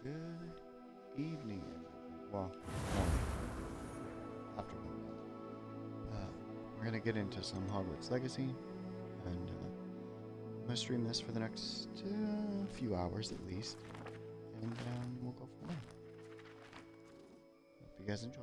Good evening, well, morning, afternoon. We're gonna get into some Hogwarts Legacy, and I'm gonna stream this for the next few hours at least, and we'll go from there. Hope you guys enjoy.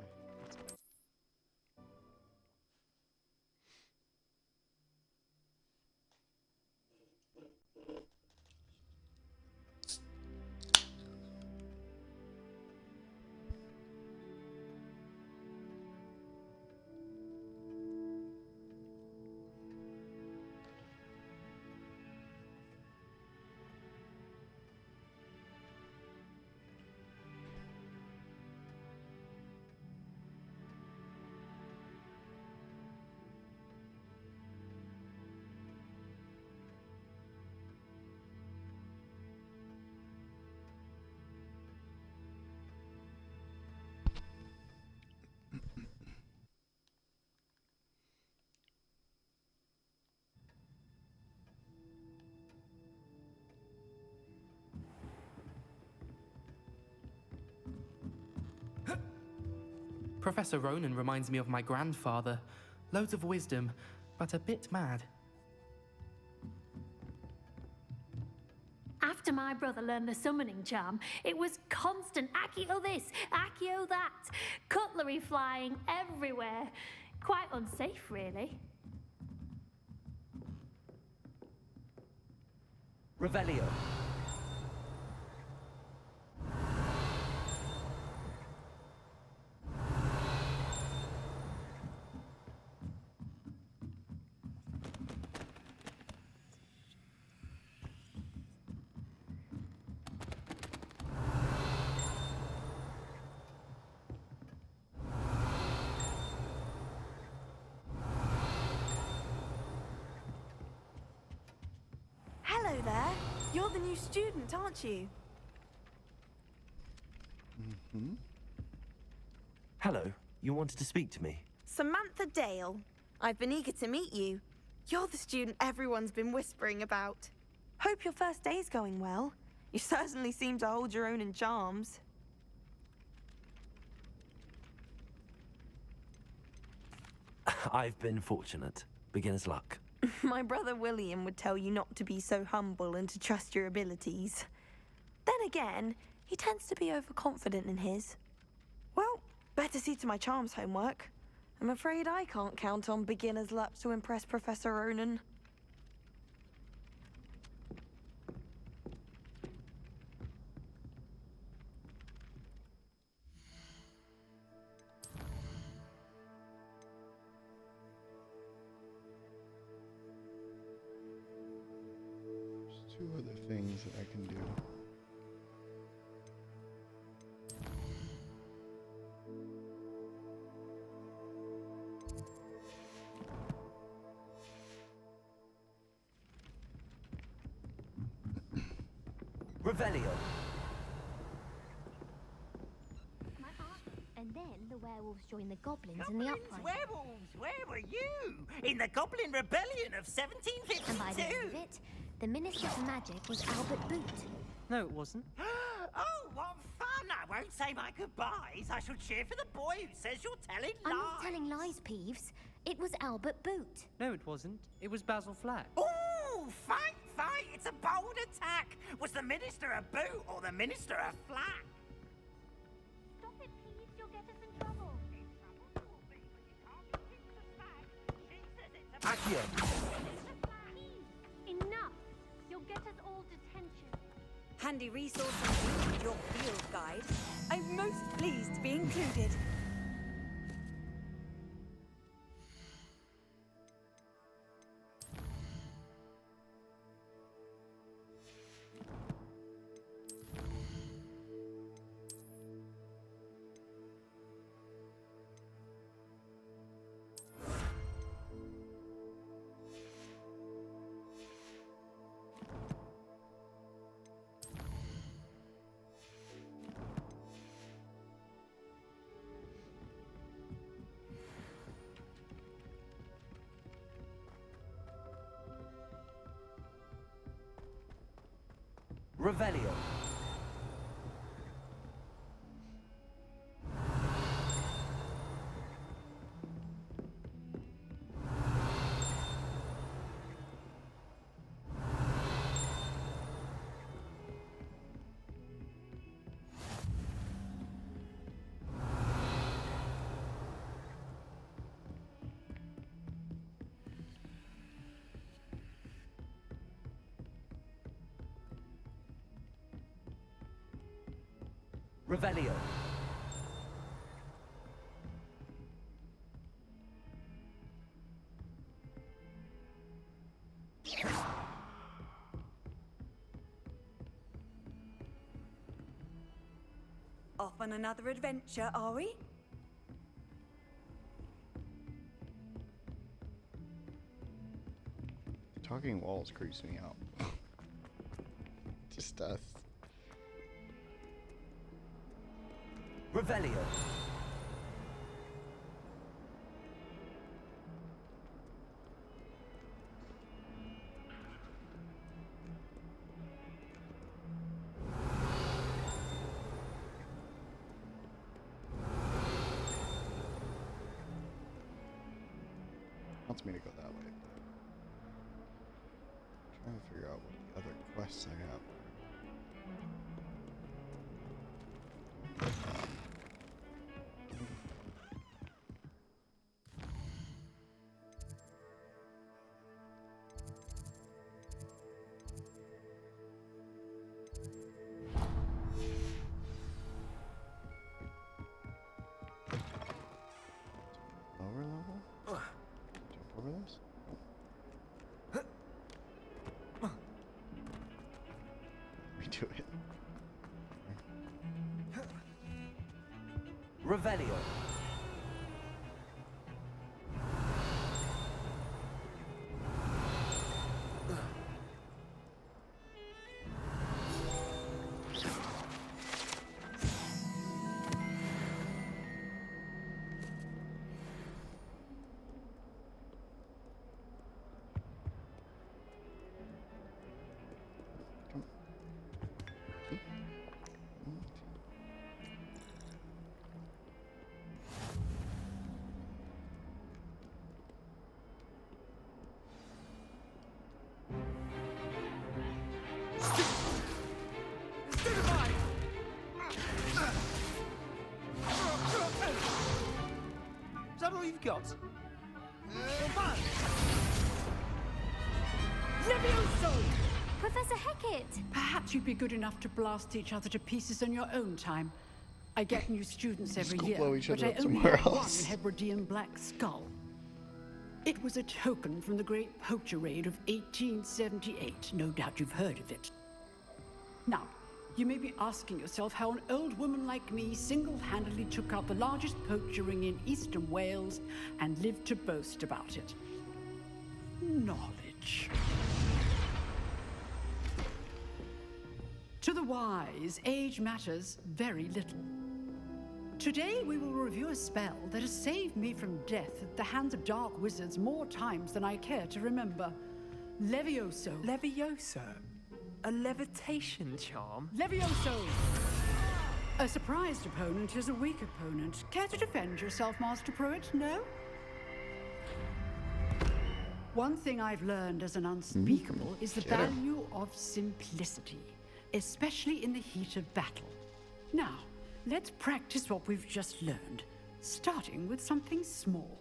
Professor Ronan reminds me of my grandfather. Loads of wisdom, but a bit mad. After my brother learned the summoning charm, it was constant Accio this, Accio that, cutlery flying everywhere. Quite unsafe, really. Revelio. Hello there. You're the new student, aren't you? Mm-hmm. Hello, you wanted to speak to me? Samantha Dale. I've been eager to meet you. You're the student everyone's been whispering about. Hope your first day's going well. You certainly seem to hold your own in charms. I've been fortunate. Beginner's luck. My brother William would tell you not to be so humble and to trust your abilities. Then again, he tends to be overconfident in his. Well, better see to my charms homework. I'm afraid I can't count on beginner's luck to impress Professor Ronan. There's two other things that I can do. Revelio. My aunt, and then the werewolves joined the goblins in the uprising. Werewolves, where were you? In the Goblin Rebellion of And by the end 1752? of it, the Minister for Magic was Albert Boot. No, it wasn't. Oh, what fun! I won't say my goodbyes. I shall cheer for the boy who says you're telling lies. I'm not telling lies, Peeves. It was Albert Boot. No, it wasn't. It was Basil Flack. Ooh, fight, fight! It's a bold attack. Was the Minister a boot or the Minister a flack? Stop it, Peeves. You'll get us in trouble. In trouble will be when you can't be kicked the flag. She says it's a Accio. Peeves, enough. You'll get us all detention. Handy resource indeed with your field guide. I'm most pleased to be included. Revelio. Revelio. Off on another adventure, are we? Talking walls creeps me out. Just does. Revelio. Wants me to go that way. Trying to figure out what the other quests I have. Lower level? Jump over this? Redo it. Revelio. Is that all you've got? Levioso! Professor Hecat! Perhaps you'd be good enough to blast each other to pieces in your own time. I get new students every go year, blow each but other I up only somewhere have one else. Hebridean black skull. It was a token from the Great Poacher Raid of 1878. No doubt you've heard of it. Now, you may be asking yourself how an old woman like me single-handedly took out the largest poacher ring in eastern Wales and lived to boast about it. Knowledge. To the wise, age matters very little. Today we will review a spell that has saved me from death at the hands of dark wizards more times than I care to remember. Levioso. Levioso? A levitation charm? Levioso! A surprised opponent is a weak opponent. Care to defend yourself, Master Pruitt? No? One thing I've learned as an unspeakable is the Get her. value of simplicity, especially in the heat of battle. Now, let's practice what we've just learned, starting with something small.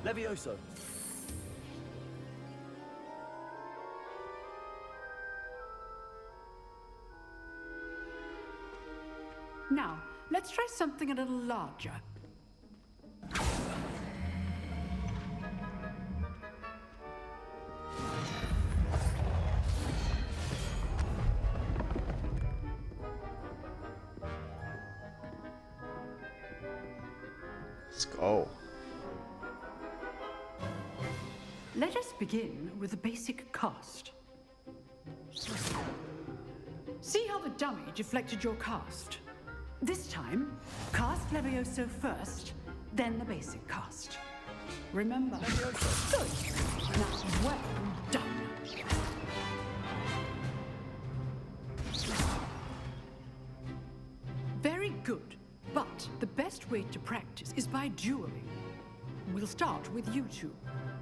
Levioso. Now, let's try something a little larger. Let's go. Let us begin with the basic cast. See how the dummy deflected your cast? This time, cast Levioso first, then the basic cast. Remember? Good. Now, well done. Very good. But the best way to practice is by dueling. We'll start with you two.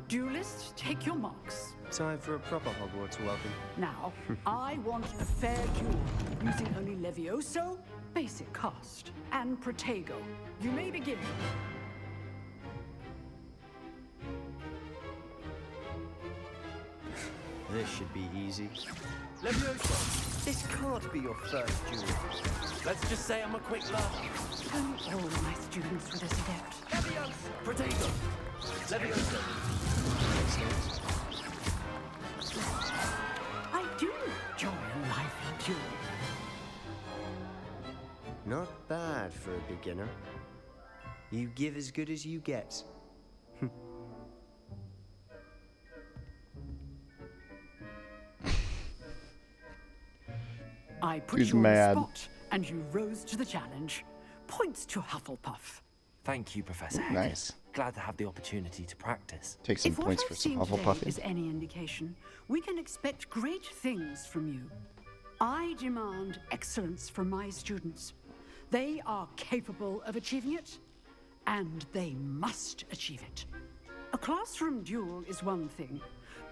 Duelists, take your marks. Time for a proper Hogwarts welcome. Now, I want a fair duel. Using only Levioso, basic cast, and Protego. You may begin. This should be easy. Levioso! This can't be your first duel. Let's just say I'm a quick learner. Only all my students were this adept. Levioso! Protego! Levioso! I do enjoy a lively duel. Not bad for a beginner. You give as good as you get. I put He's you on mad. the spot, and you rose to the challenge. Points to Hufflepuff. Thank you, Professor Heck. Nice. Glad to have the opportunity to practice. Take some If what points I've for some seen today Hufflepuffing. is any indication, we can expect great things from you. I demand excellence from my students. They are capable of achieving it, and they must achieve it. A classroom duel is one thing,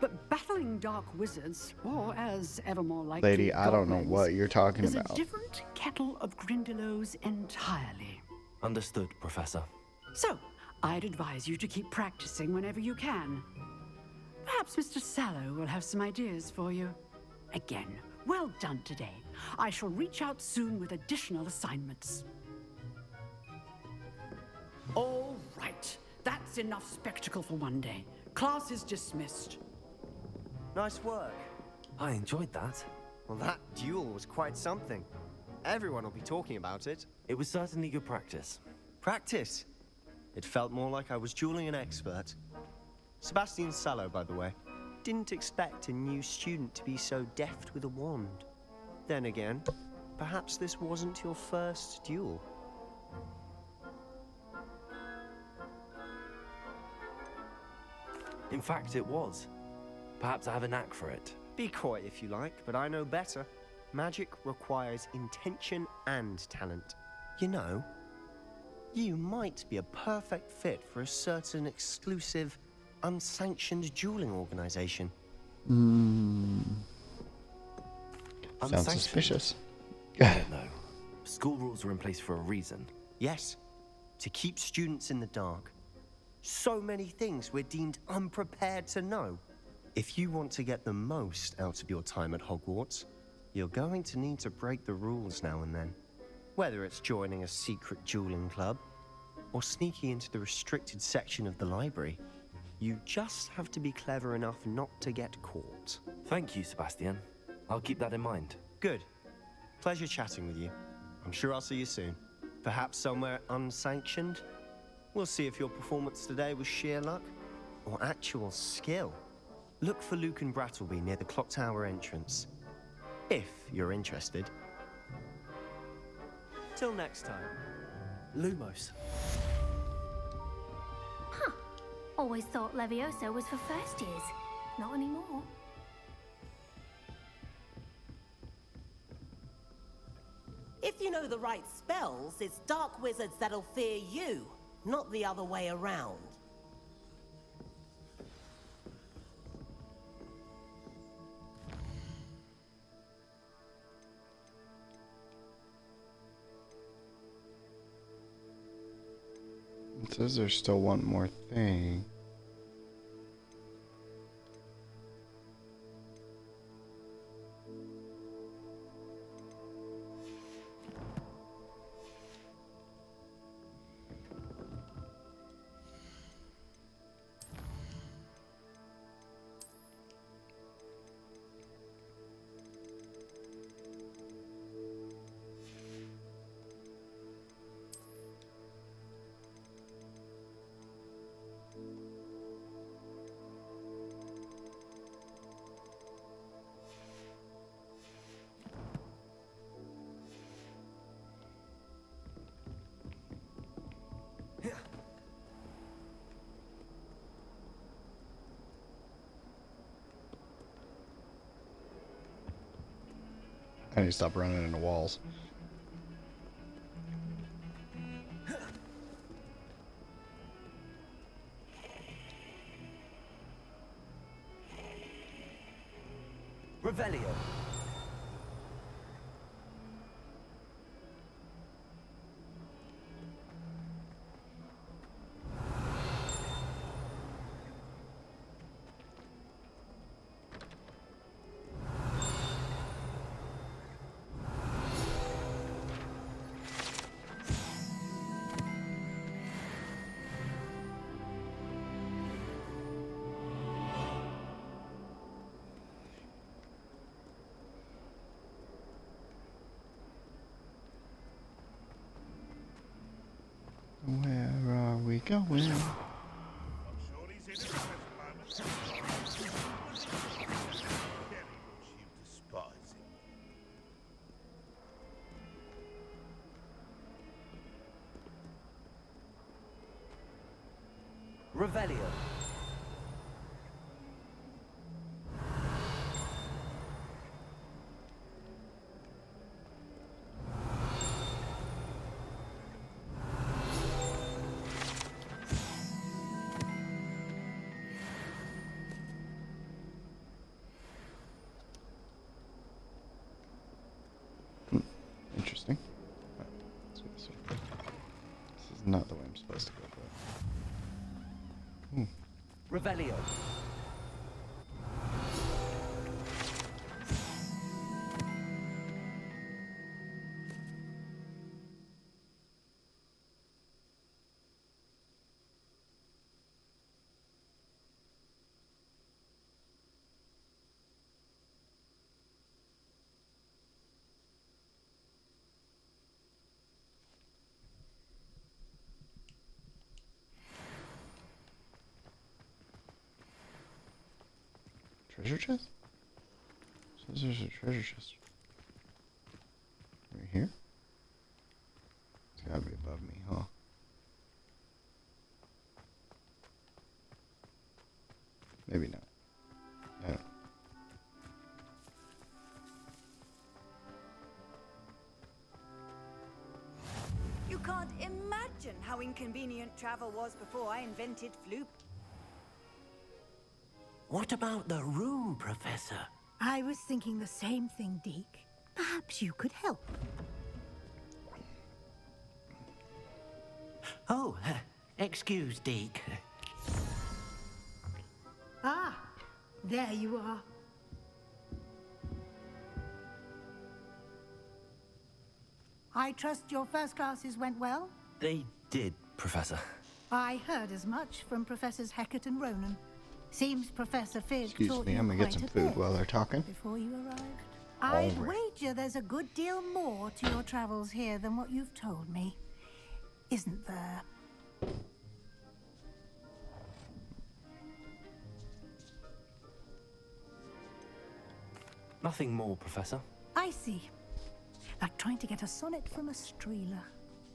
but battling dark wizards, or as ever more likely, Lady, I don't know goblins, what you're talking is about. a different kettle of Grindylows entirely. Understood, Professor. So, I'd advise you to keep practicing whenever you can. Perhaps Mr. Sallow will have some ideas for you. Again, well done today. I shall reach out soon with additional assignments. All right. That's enough spectacle for one day. Class is dismissed. Nice work. I enjoyed that. Well, that duel was quite something. Everyone will be talking about it. It was certainly good practice. Practice. It felt more like I was dueling an expert. Sebastian Sallow, by the way. Didn't expect a new student to be so deft with a wand. Then again, perhaps this wasn't your first duel. In fact, it was. Perhaps I have a knack for it. Be coy if you like, but I know better. Magic requires intention and talent. You know, you might be a perfect fit for a certain exclusive, unsanctioned dueling organization. Sounds Unsanctioned? suspicious. I don't know. School rules are in place for a reason. Yes, to keep students in the dark. So many things we're deemed unprepared to know. If you want to get the most out of your time at Hogwarts, you're going to need to break the rules now and then. Whether it's joining a secret dueling club, or sneaking into the restricted section of the library, you just have to be clever enough not to get caught. Thank you, Sebastian. I'll keep that in mind. Good. Pleasure chatting with you. I'm sure I'll see you soon. Perhaps somewhere unsanctioned? We'll see if your performance today was sheer luck or actual skill. Look for Luke and Brattleby near the clock tower entrance. If you're interested. Till next time. Lumos. Huh. Always thought Levioso was for first years. Not anymore. If you know the right spells, it's dark wizards that'll fear you, not the other way around. It says there's still one more thing. I need to stop running into walls. Revelio. going. Revelio. Interesting. Alright, let's go this way. This is not the way I'm supposed to go, but... Revelio. Treasure chest? Says there's a treasure chest. Right here? It's gotta be above me, huh? Maybe not. I don't know. You can't imagine how inconvenient travel was before I invented Floop. What about the room, Professor? I was thinking the same thing, Deke. Perhaps you could help. Oh, excuse, Deke. Ah, there you are. I trust your first classes went well? They did, Professor. I heard as much from Professors Hecat and Ronan. Seems Professor Fig Excuse taught me, you I'm gonna get quite some a food bit while they're talking. before you arrived. I'd Alright. wager there's a good deal more to your travels here than what you've told me. Isn't there? Nothing more, Professor. I see. Like trying to get a sonnet from a streeler.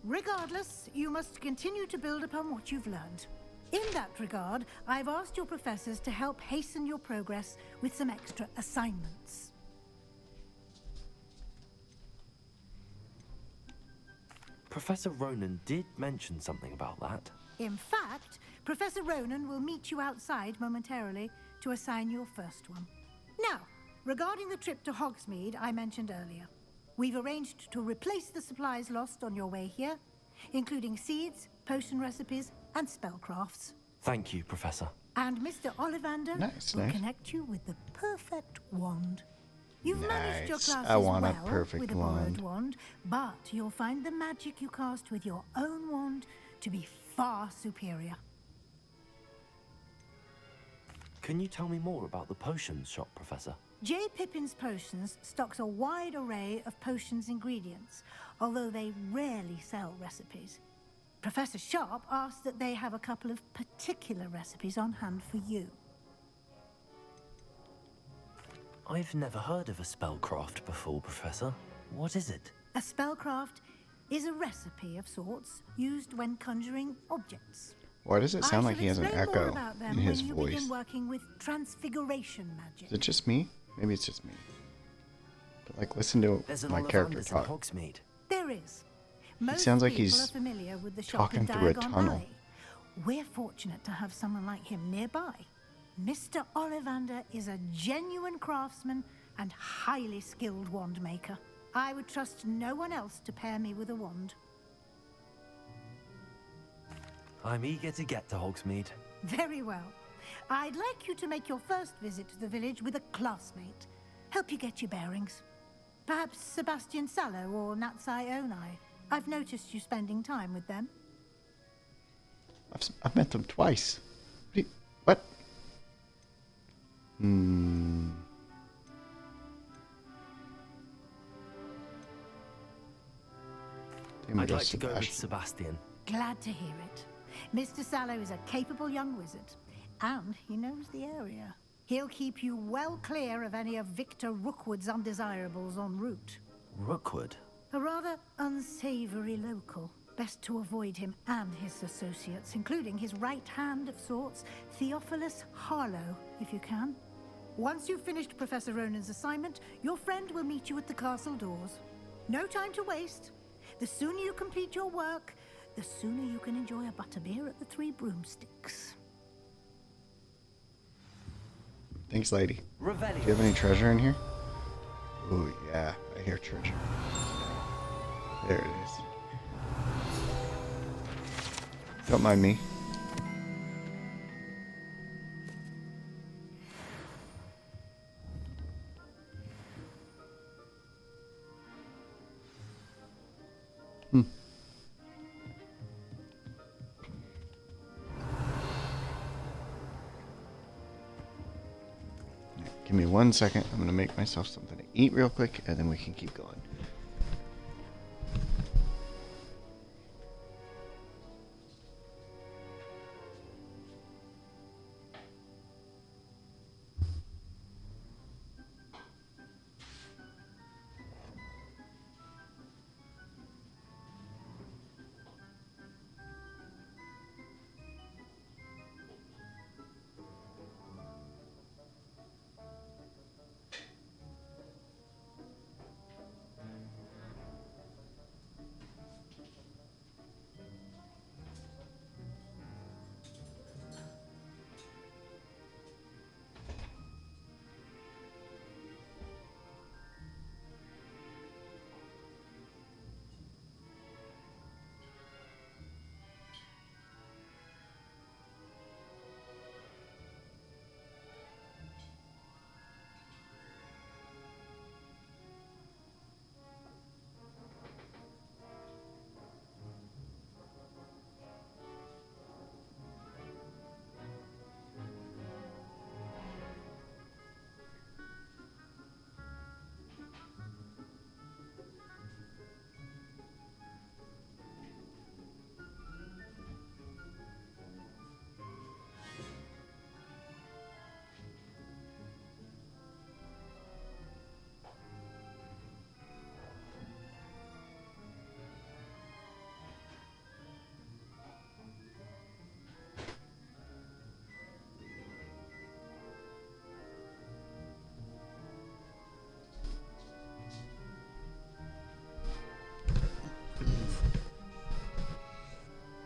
Regardless, you must continue to build upon what you've learned. In that regard, I've asked your professors to help hasten your progress with some extra assignments. Professor Ronan did mention something about that. In fact, Professor Ronan will meet you outside momentarily to assign your first one. Now, regarding the trip to Hogsmeade I mentioned earlier, we've arranged to replace the supplies lost on your way here, including seeds, potion recipes, and spellcrafts. Thank you, Professor. And Mr. Ollivander will connect you with the perfect wand. You've managed your Nice. classes I want a well perfect with a wand. borrowed wand, but you'll find the magic you cast with your own wand to be far superior. Can you tell me more about the potions shop, Professor? J. Pippin's Potions stocks a wide array of potions ingredients, although they rarely sell recipes. Professor Sharp asked that they have a couple of particular recipes on hand for you. I've never heard of a spellcraft before, Professor. What is it? A spellcraft is a recipe of sorts used when conjuring objects. Why does it sound I like he has shall an explain more echo about them in his when you voice? begin working with transfiguration magic. Is it just me? Maybe it's just me. But like, listen to There's an my character Ollivanders in talk. Hogsmeade. There is. Most sounds like people he's are familiar with the shop talking in through a Diagon tunnel. Alley. We're fortunate to have someone like him nearby. Mr. Ollivander is a genuine craftsman and highly skilled wand maker. I would trust no one else to pair me with a wand. I'm eager to get to Hogsmeade. Very well. I'd like you to make your first visit to the village with a classmate. Help you get your bearings. Perhaps Sebastian Sallow or Natsai Onai. I've noticed you spending time with them. I've met them twice. What? I'd like to go with Sebastian. Glad to hear it. Mr. Sallow is a capable young wizard, and he knows the area. He'll keep you well clear of any of Victor Rookwood's undesirables en route. Rookwood? A rather unsavory local. Best to avoid him and his associates, including his right hand of sorts, Theophilus Harlow, if you can. Once you've finished Professor Ronan's assignment, your friend will meet you at the castle doors. No time to waste. The sooner you complete your work, the sooner you can enjoy a butterbeer at the Three Broomsticks. Thanks, lady. Revelio. Do you have any treasure in here? Oh, yeah. I hear treasure. There it is. Don't mind me. Give me 1 second. I'm going to make myself something to eat real quick, and then we can keep going.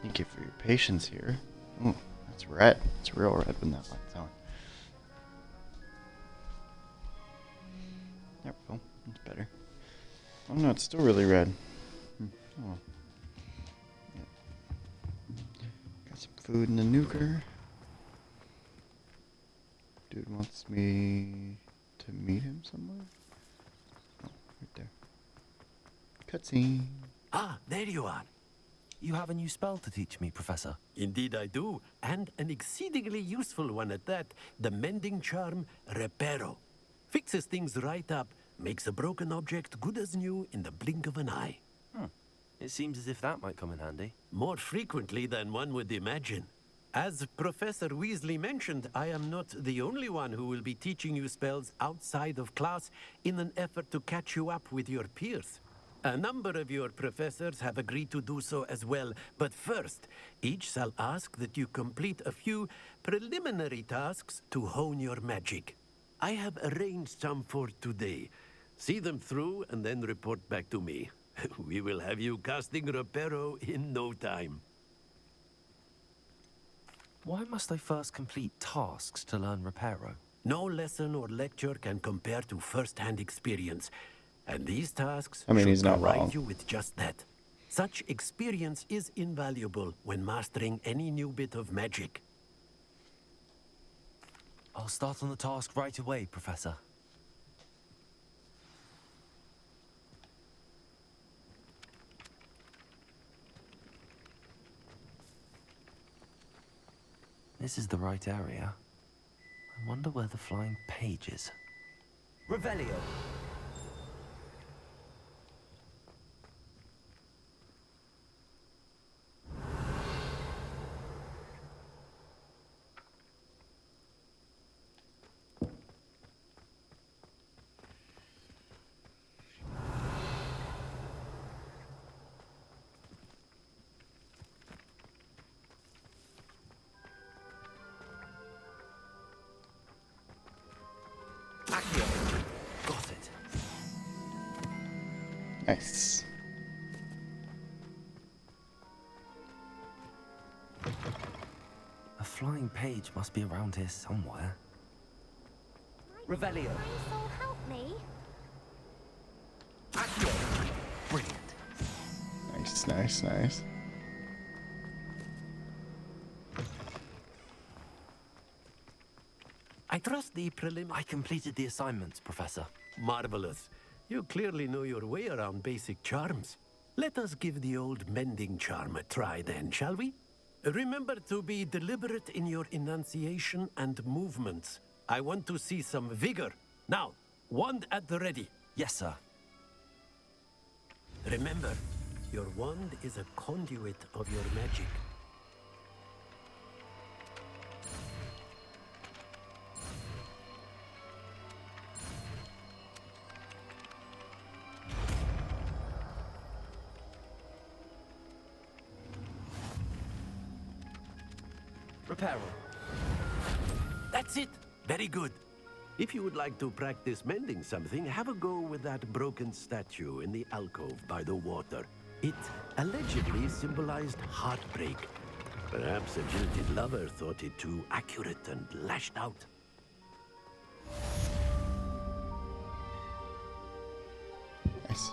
Thank you for your patience here. Ooh, that's red. It's real red when that light's on. There we go. That's better. Oh no, it's still really red. Oh. Yeah. Got some food in the nuker. Dude wants me to meet him somewhere. Oh, right there. Cutscene. Ah, there you are. You have a new spell to teach me, Professor. Indeed I do, and an exceedingly useful one at that. The mending charm Reparo. Fixes things right up, makes a broken object good as new in the blink of an eye. It seems as if that might come in handy. More frequently than one would imagine. As Professor Weasley mentioned, I am not the only one who will be teaching you spells outside of class in an effort to catch you up with your peers. A number of your professors have agreed to do so as well, but first, each shall ask that you complete a few preliminary tasks to hone your magic. I have arranged some for today. See them through and then report back to me. We will have you casting Reparo in no time. Why must I first complete tasks to learn Reparo? No lesson or lecture can compare to first-hand experience. And these tasks he's should not provide wrong. you with just that. Such experience is invaluable when mastering any new bit of magic. I'll start on the task right away, Professor. This is the right area. I wonder where the flying page is. Revelio. Nice. A flying page must be around here somewhere. Revelio. Soul, help me. Brilliant. Nice, nice, nice. I trust the I completed the assignments, Professor. Marvelous. You clearly know your way around basic charms. Let us give the old mending charm a try then, shall we? Remember to be deliberate in your enunciation and movements. I want to see some vigor. Now, wand at the ready. Yes, sir. Remember, your wand is a conduit of your magic. Reparo. That's it. Very good. If you would like to practice mending something, have a go with that broken statue in the alcove by the water. It allegedly symbolized heartbreak. Perhaps a jilted lover thought it too accurate and lashed out. Nice.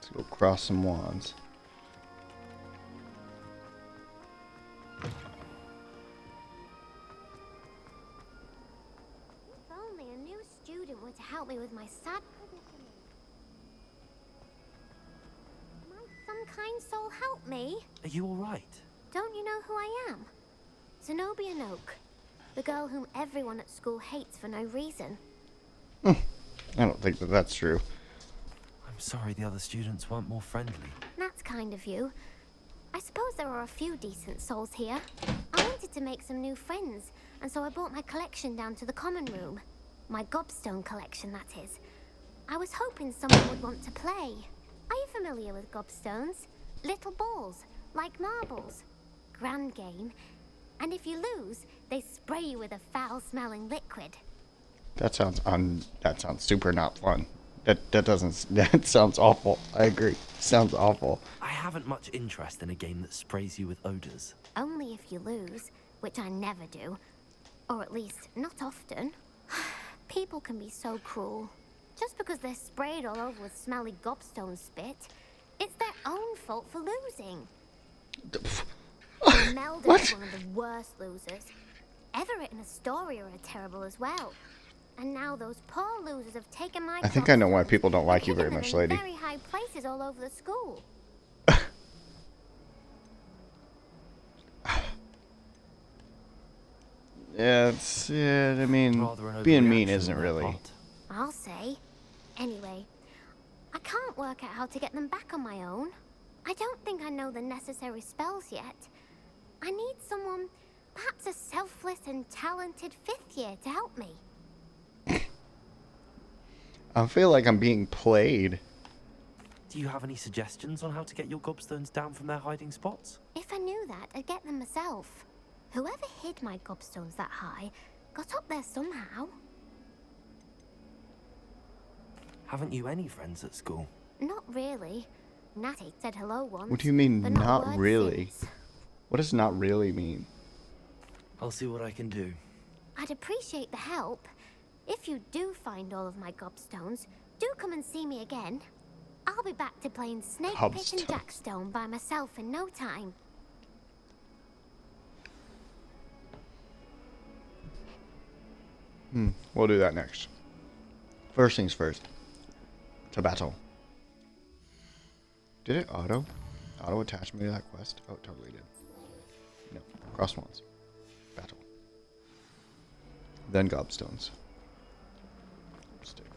Let's go cross some wands. If only a new student were to help me with my sad predicament. Might some kind soul help me? Are you all right? Don't you know who I am? Zenobia Noak, the girl whom everyone at school hates for no reason. I don't think that that's true. I'm sorry the other students weren't more friendly. That's kind of you. I suppose there are a few decent souls here. I wanted to make some new friends, and so I brought my collection down to the common room. My gobstone collection, that is. I was hoping someone would want to play. Are you familiar with gobstones? Little balls, like marbles. Grand game. And if you lose, they spray you with a foul-smelling liquid. That sounds super not fun. That sounds awful. I agree. Sounds awful. I haven't much interest in a game that sprays you with odors. Only if you lose, which I never do. Or at least, not often. People can be so cruel. Just because they're sprayed all over with smelly gobstone spit, it's their own fault for losing. Imelda is one of the worst losers. Everett and Astoria are terrible as well. And now those poor losers have taken my I think I know why people don't like you very them much, in lady. very high places all over the school. I mean, being mean isn't really. I'll say. Anyway, I can't work out how to get them back on my own. I don't think I know the necessary spells yet. I need someone, perhaps a selfless and talented 5th year to help me. I feel like I'm being played. Do you have any suggestions on how to get your gobstones down from their hiding spots? If I knew that, I'd get them myself. Whoever hid my gobstones that high got up there somehow. Haven't you any friends at school? Not really. Natty said hello once. What do you mean, but not word really? since. What does not really mean? I'll see what I can do. I'd appreciate the help. If you do find all of my gobstones, do come and see me again. I'll be back to playing Snake Pit and Gobstones. Jackstone by myself in no time. We'll do that next. First things first. To battle. Did it auto attach me to that quest? Oh, it totally did. No, crossed wands. Battle. Then gobstones. Stairs.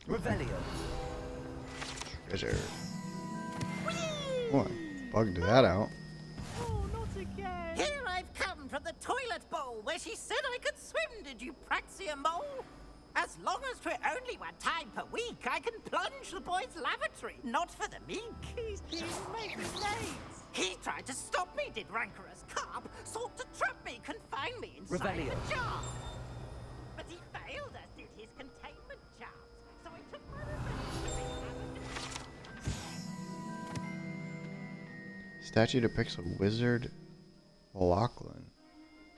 Revelio. Treasure. Boy, bugged that out. Here I've come from the toilet bowl where she said I could swim, did you praxia mole? As long as 'twere only 1 time per week, I can plunge the boy's lavatory, not for the meek. He's been making names. He tried to stop me, did rancorous carp, sought to trap me, confine me inside Revelio. the jar. But he failed, as did his containment charms, so I took my revenge. Statue depicts a wizard, Lachlan,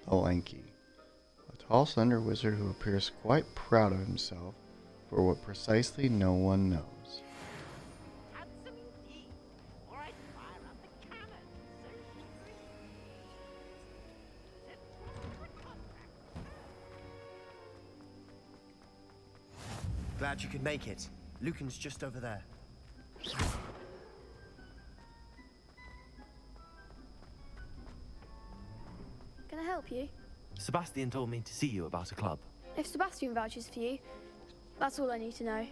the Lanky. A tall, slender wizard who appears quite proud of himself for what precisely no one knows. Handsome indeed, or I'd fire up the cannon. Glad you could make it. Lucan's just over there. Can I help you? Sebastian told me to see you about a club. If Sebastian vouches for you, that's all I need to know.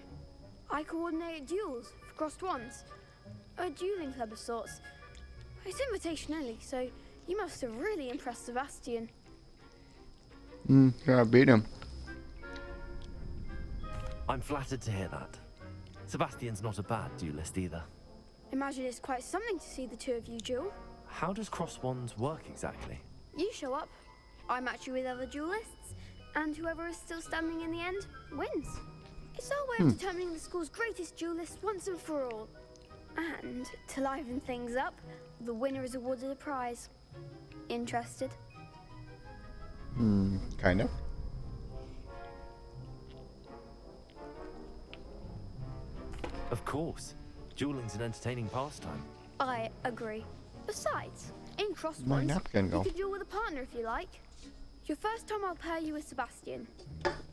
I coordinate duels for crossed wands. A dueling club of sorts. It's invitation only, so you must have really impressed Sebastian. Yeah, I beat him. I'm flattered to hear that. Sebastian's not a bad duelist either. Imagine it's quite something to see the two of you duel. How does cross wands work exactly? You show up, I match you with other duelists, and whoever is still standing in the end wins. It's our way of determining the school's greatest duelist once and for all. And to liven things up, the winner is awarded a prize. Interested? Kind of. Of course. Dueling's an entertaining pastime. I agree. Besides, in crossed My wands, napkin you go. could duel with a partner if you like. Your first time I'll pair you with Sebastian.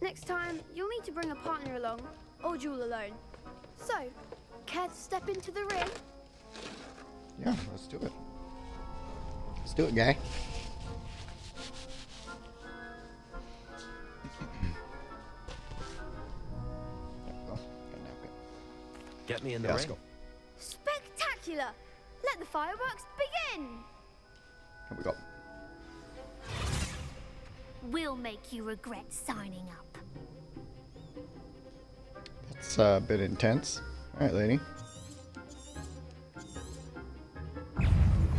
Next time, you'll need to bring a partner along, or duel alone. So, care to step into the ring? Yeah, let's do it. Let's do it, guy. Get me in the Yeah, let's ring. go. Spectacular! Let the fireworks begin! Here we go. We'll make you regret signing up. That's a bit intense. All right, lady.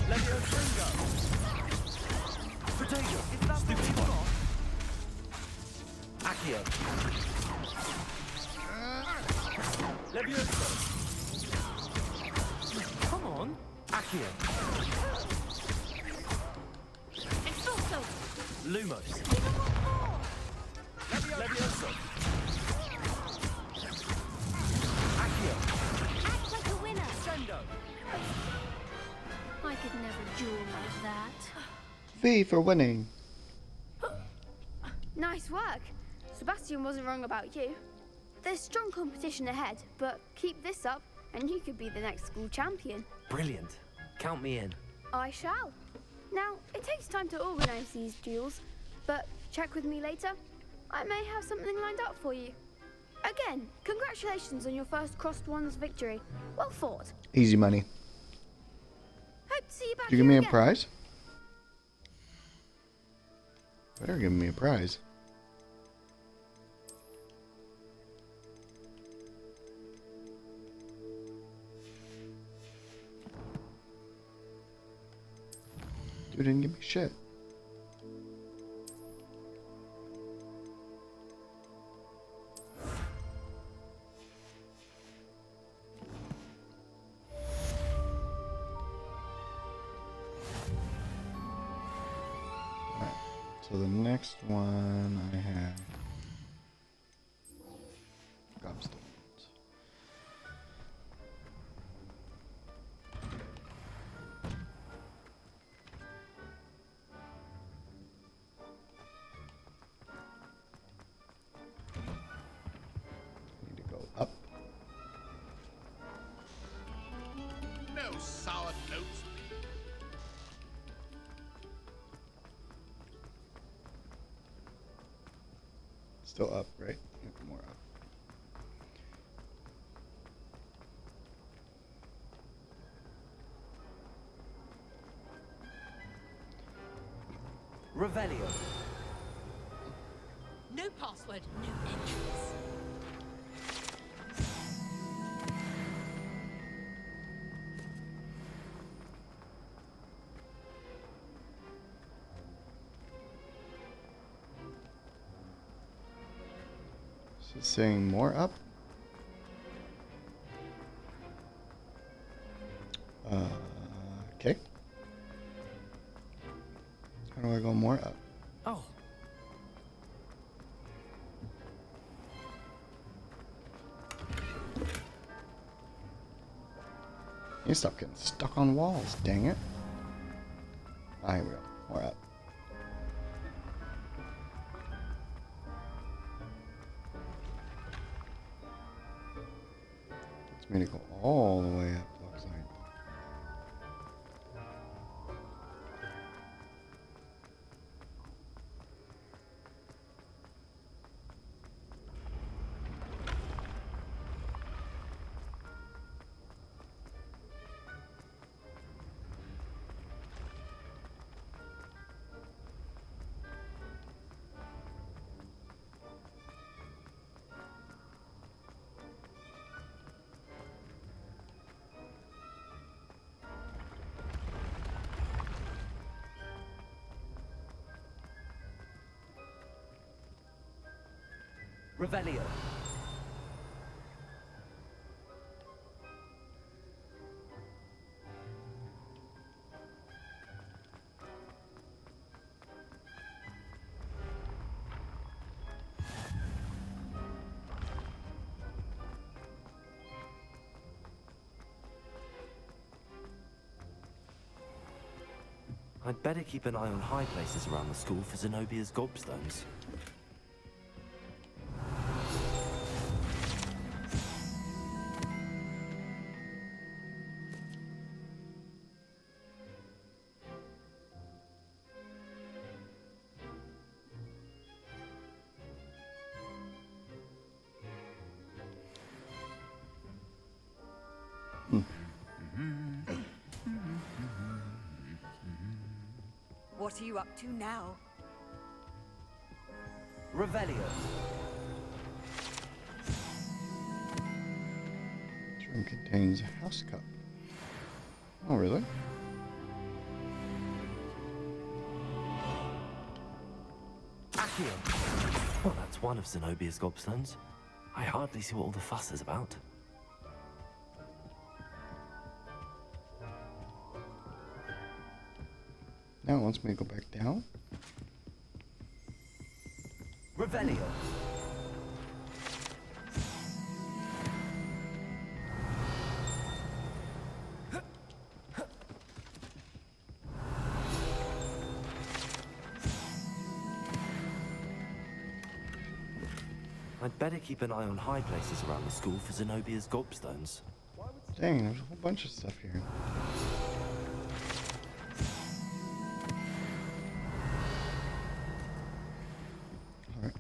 Levio Tringo. Potato. Stupid one. Accio. Levioso. Come on. Accio. Exorso! Lumos. Levioso. Accio. Act like a winner! Sendo. I could never duel like that. V for winning. Nice work. Sebastian wasn't wrong about you. There's strong competition ahead, but keep this up and you could be the next school champion. Brilliant. Count me in. I shall. Now, it takes time to organise these duels, but check with me later. I may have something lined up for you. Again, congratulations on your first crossed wands victory. Well fought. Easy money. Hope to see you back Did you give me here a again. prize? Better give me a prize. Dude didn't give me shit. So the next one I have gobstones. Need to go up. No sour notes. Still up, right? Yeah, more up. Revelio. No password, no entries. Is it saying more up? Okay. How do I go more up? Oh. You stop getting stuck on walls, dang it. Ah, here we go. More up. It's me to go all the way up, looks like. Revelio. I'd better keep an eye on high places around the school for Zenobia's gobstones. What are you up to now? Revelio. This room contains a house cup. Oh, really? Accio. Well, that's one of Zenobia's gobstones. I hardly see what all the fuss is about. Now it wants me to go back down. Revelio. I'd better keep an eye on high places around the school for Zenobia's gobstones. Dang, there's a whole bunch of stuff here. Alright.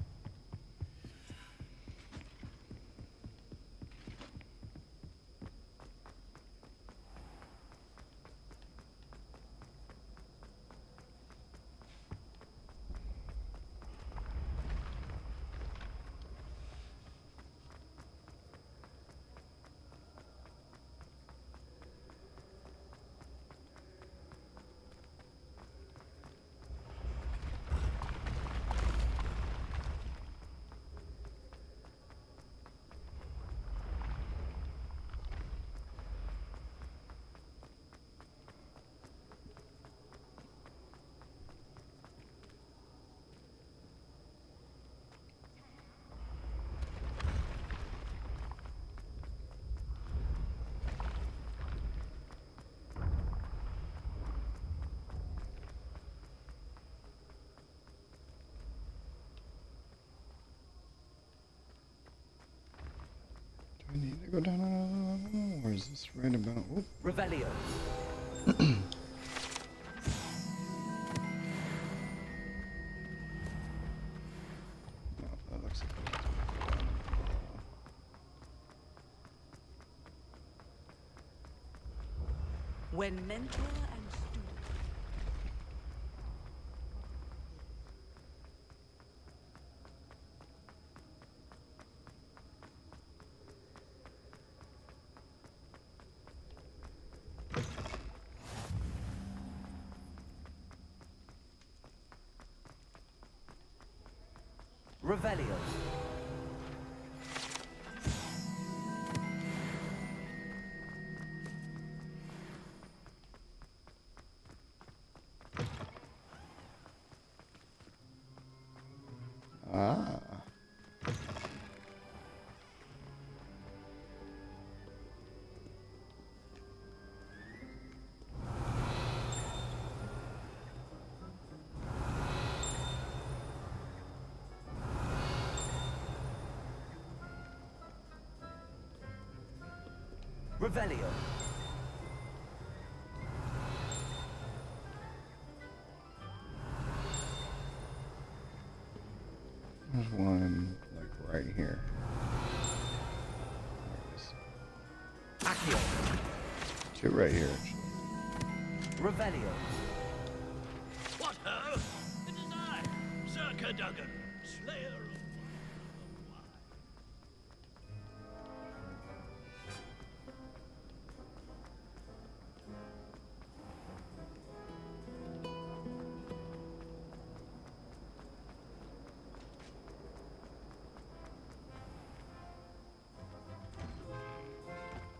I go down. Where is this? Right about. Oh. Revelio. That looks like When mentor and student. Revelio. Ah. Revelio. There's one like right here. There it is. Accio. Two right here, actually. Revelio. What ho? It is I, Sir Cadogan, Slayer of...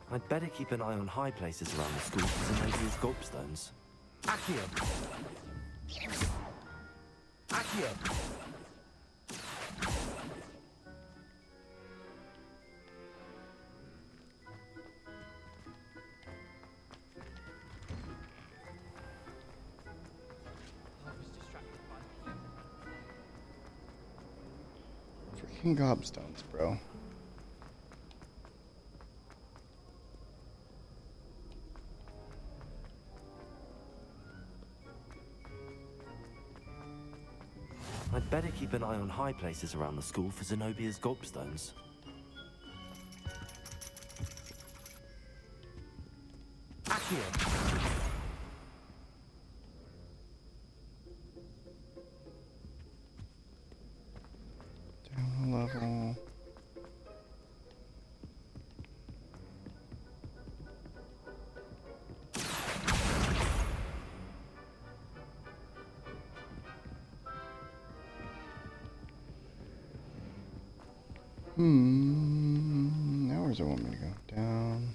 I'd better keep an eye on high places around the school for Zenobia's gobstones. Accio. Accio. Freaking gobstones, bro. I'd better keep an eye on high places around the school for Zenobia's gobstones. Accio. Down a level. Now where's it want me to go? Down.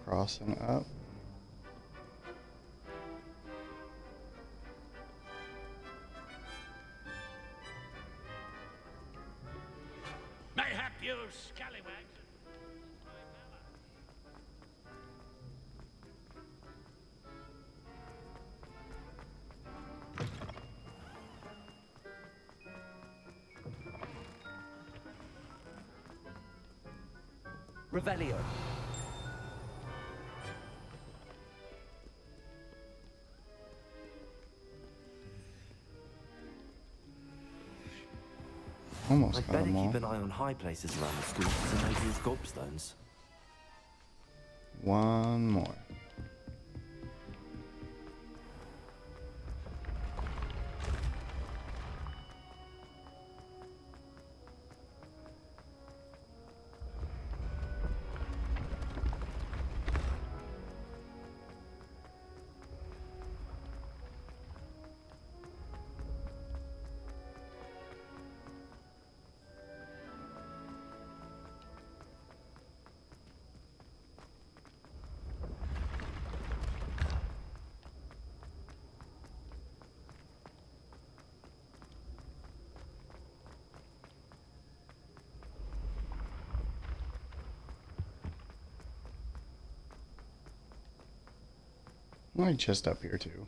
Cross and up. Mayhap you scallywags. Revelio. Almost I'd got better them all. keep an eye on high places around the school for Zenobia's gobstones. One more. Why just up here too?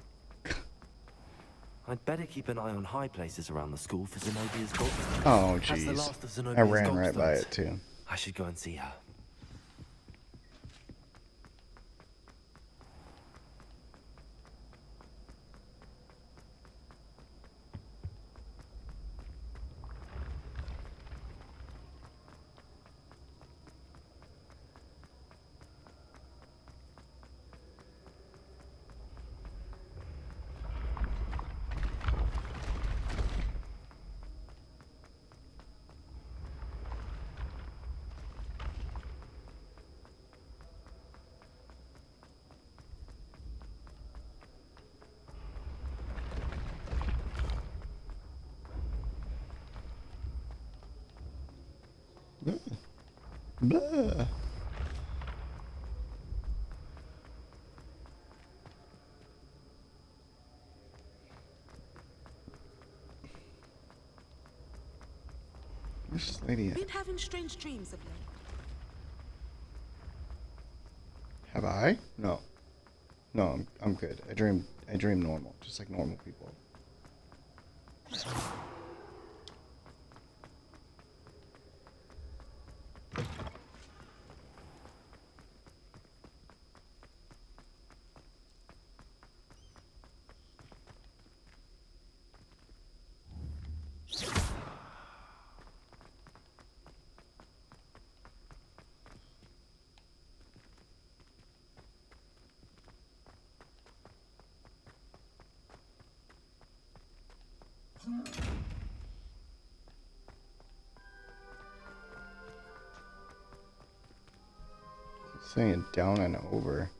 I'd better keep an eye on high places around the school for Zenobia's gobstones. Oh, As the jeez. last of I Zenobia's ran right by gobstones, it, too. I should go and see her. Blah. Where's this lady at? Been having strange dreams of late. Have I? No. No, I'm good. I dream normal, just like normal people. Saying down and over.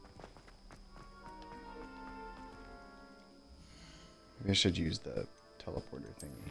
Maybe I should use the teleporter thingy.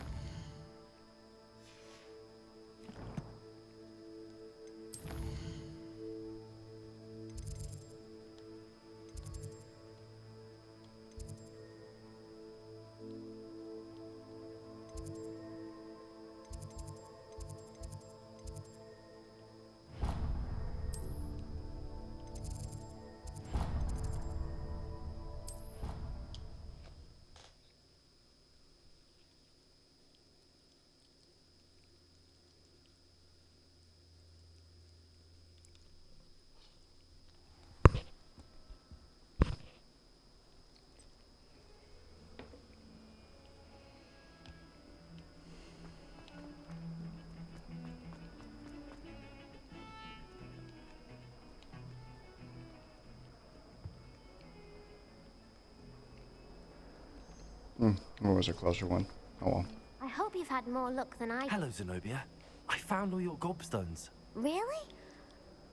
Or was a closer one? Oh well. I hope you've had more luck than I. Hello, Zenobia. I found all your gobstones. Really?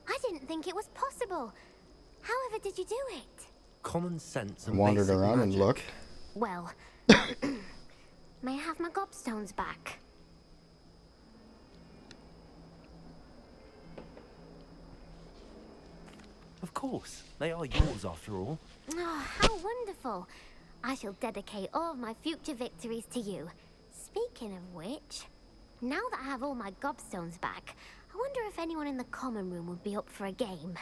I didn't think it was possible. However did you do it? Common sense I and wandered basic around and magic. looked. Well, may I have my gobstones back? Of course. They are yours after all. Oh, how wonderful. I shall dedicate all of my future victories to you. Speaking of which, now that I have all my gobstones back, I wonder if anyone in the common room would be up for a game.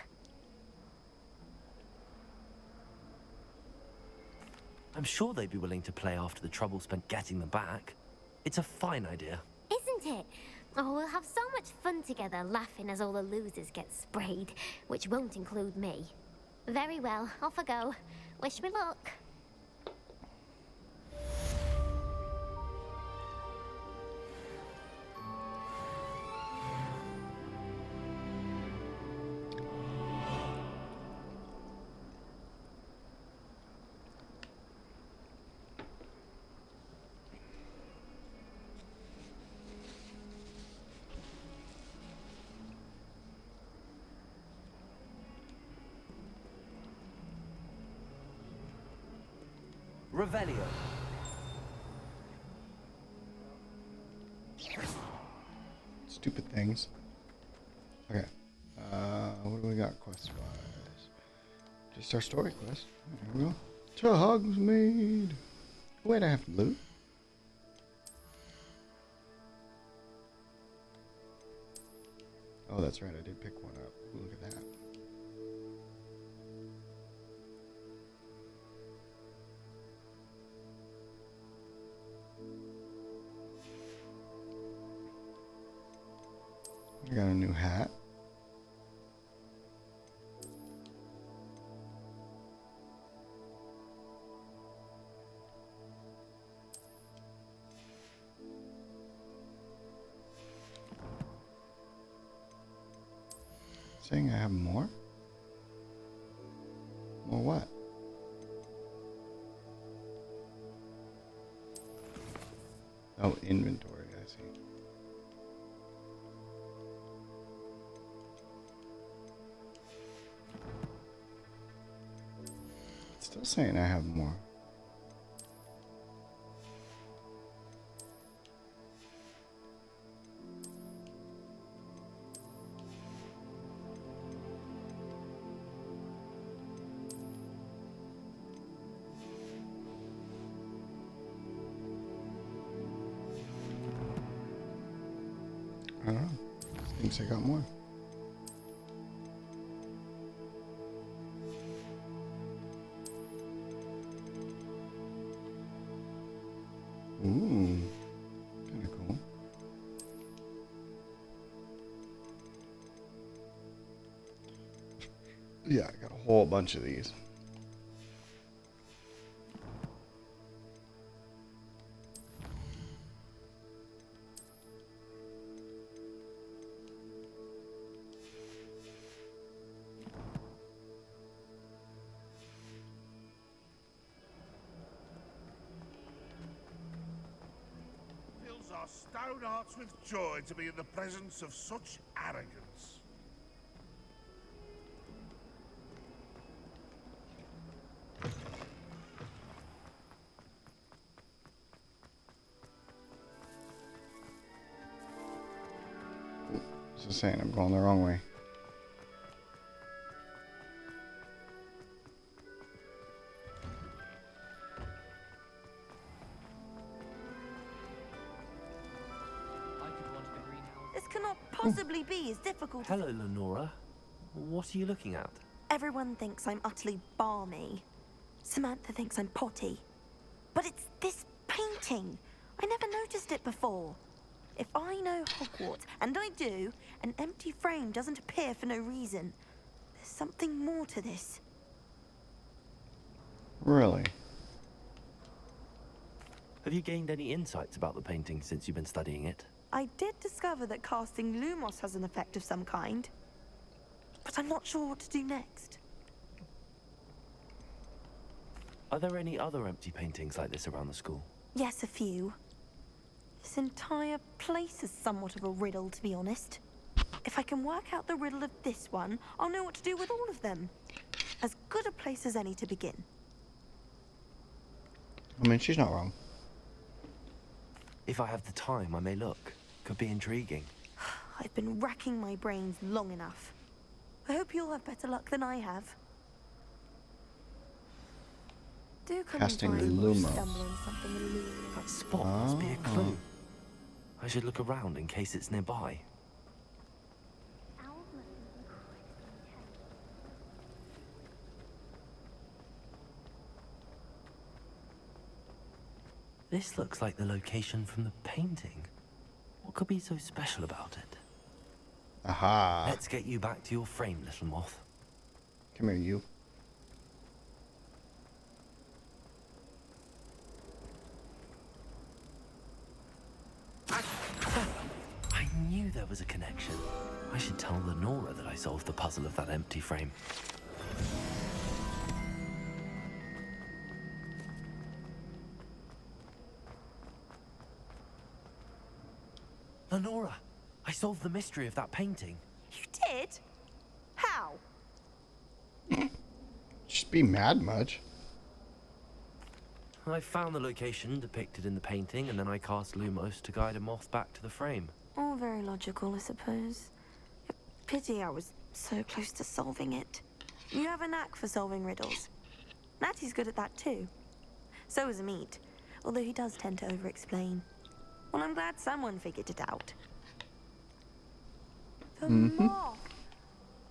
I'm sure they'd be willing to play after the trouble spent getting them back. It's a fine idea. Isn't it? Oh, we'll have so much fun together, laughing as all the losers get sprayed, which won't include me. Very well, off I go. Wish me luck. Revelio. Stupid things. Okay. What do we got quest-wise? Just our story quest. There we go. To Hogsmeade. Wait, I have loot? Oh, that's right. I did pick one up. Ooh, look at that. I got a new hat. Saying I have more? More what? Oh, inventory, I see. It's still saying I have more. I don't know. Thinks I got more. Ooh, kind of cool. Yeah, I got a whole bunch of these. Fills our stone hearts with joy to be in the presence of such arrogance. Just saying, I'm going the wrong way. This cannot possibly be as difficult as... Hello, Lenora. What are you looking at? Everyone thinks I'm utterly balmy. Samantha thinks I'm potty. But it's this painting. I never noticed it before. If I know Hogwarts, and I do, an empty frame doesn't appear for no reason. There's something more to this. Really? Have you gained any insights about the painting since you've been studying it? I did discover that casting Lumos has an effect of some kind. But I'm not sure what to do next. Are there any other empty paintings like this around the school? Yes, a few. This entire place is somewhat of a riddle, to be honest. If I can work out the riddle of this one, I'll know what to do with all of them. As good a place as any to begin. I mean, she's not wrong. If I have the time, I may look. Could be intriguing. I've been racking my brains long enough. I hope you'll have better luck than I have. Do come Casting and find me Lumos. stumbling something alluring. That spot must be a clue. I should look around in case it's nearby. This looks like the location from the painting. What could be so special about it? Aha. Let's get you back to your frame, little moth. Come here, you. I knew there was a connection. I should tell Lenora that I solved the puzzle of that empty frame. Lenora, I solved the mystery of that painting. You did? How? Just be mad much. I found the location depicted in the painting, and then I cast Lumos to guide a moth back to the frame. All very logical, I suppose. Pity I was so close to solving it. You have a knack for solving riddles. Natty's good at that too. So is Amit, although he does tend to over-explain. Well, I'm glad someone figured it out. The moth!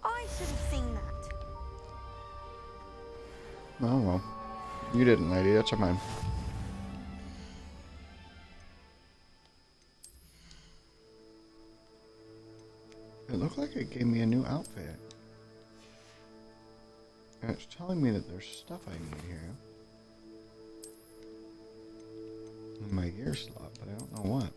I should have seen that. Oh well. You didn't, lady. That's your mind. looked like it gave me a new outfit. And it's telling me that there's stuff I need here. In my gear slot, but I don't know what.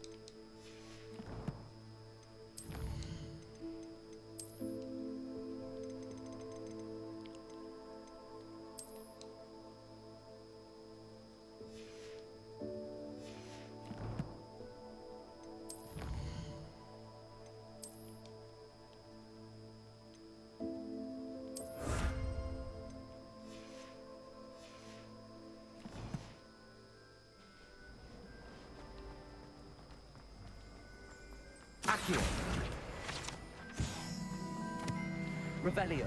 Accio. Revelio.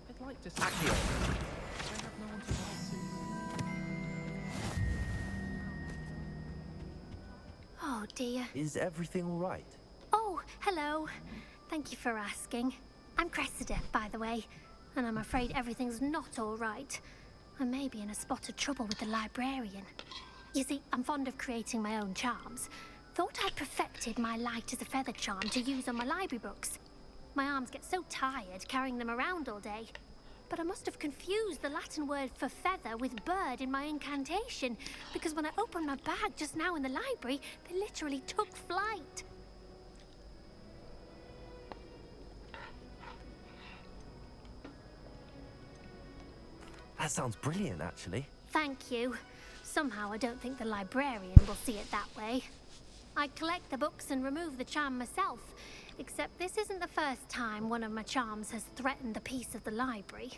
I'd like to. Accio. I have no one to write to. Oh dear. Is everything all right? Oh, hello. Thank you for asking. I'm Cressida, by the way, and I'm afraid everything's not all right. I may be in a spot of trouble with the librarian. You see, I'm fond of creating my own charms. Thought I'd perfected my light as a feather charm to use on my library books. My arms get so tired carrying them around all day. But I must have confused the Latin word for feather with bird in my incantation, because when I opened my bag just now in the library, they literally took flight. That sounds brilliant, actually. Thank you. Somehow I don't think the librarian will see it that way. I collect the books and remove the charm myself, except this isn't the first time one of my charms has threatened the peace of the library.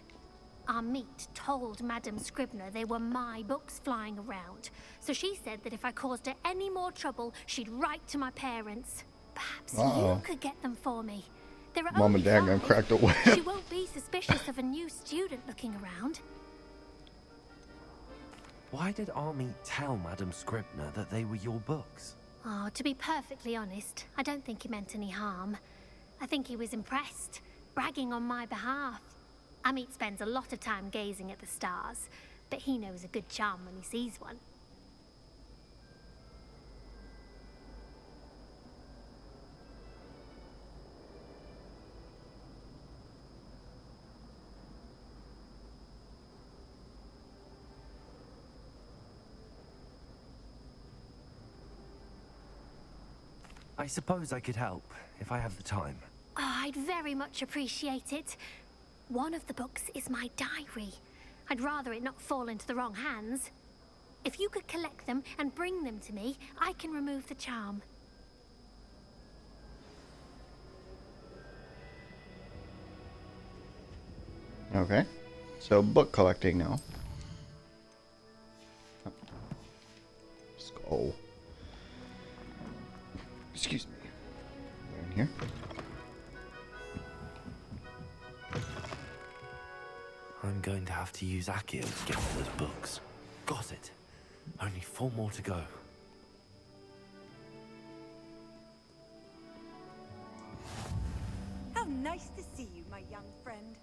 Our meet told Madame Scribner they were my books flying around, so she said that if I caused her any more trouble, she'd write to my parents. Perhaps you could get them for me. There are Mom only and Dad gonna 5. crack the whip. She won't be suspicious of a new student looking around. Why did Army tell Madame Scribner that they were your books? Oh, to be perfectly honest, I don't think he meant any harm. I think he was impressed, bragging on my behalf. Amit spends a lot of time gazing at the stars, but he knows a good charm when he sees one. I suppose I could help, if I have the time. Oh, I'd very much appreciate it. One of the books is my diary. I'd rather it not fall into the wrong hands. If you could collect them and bring them to me, I can remove the charm. Okay. So book collecting now. Oh. Skull. Excuse me. We're in here. I'm going to have to use Accio to get all those books. Got it. Only 4 more to go. How nice to see you, my young friend.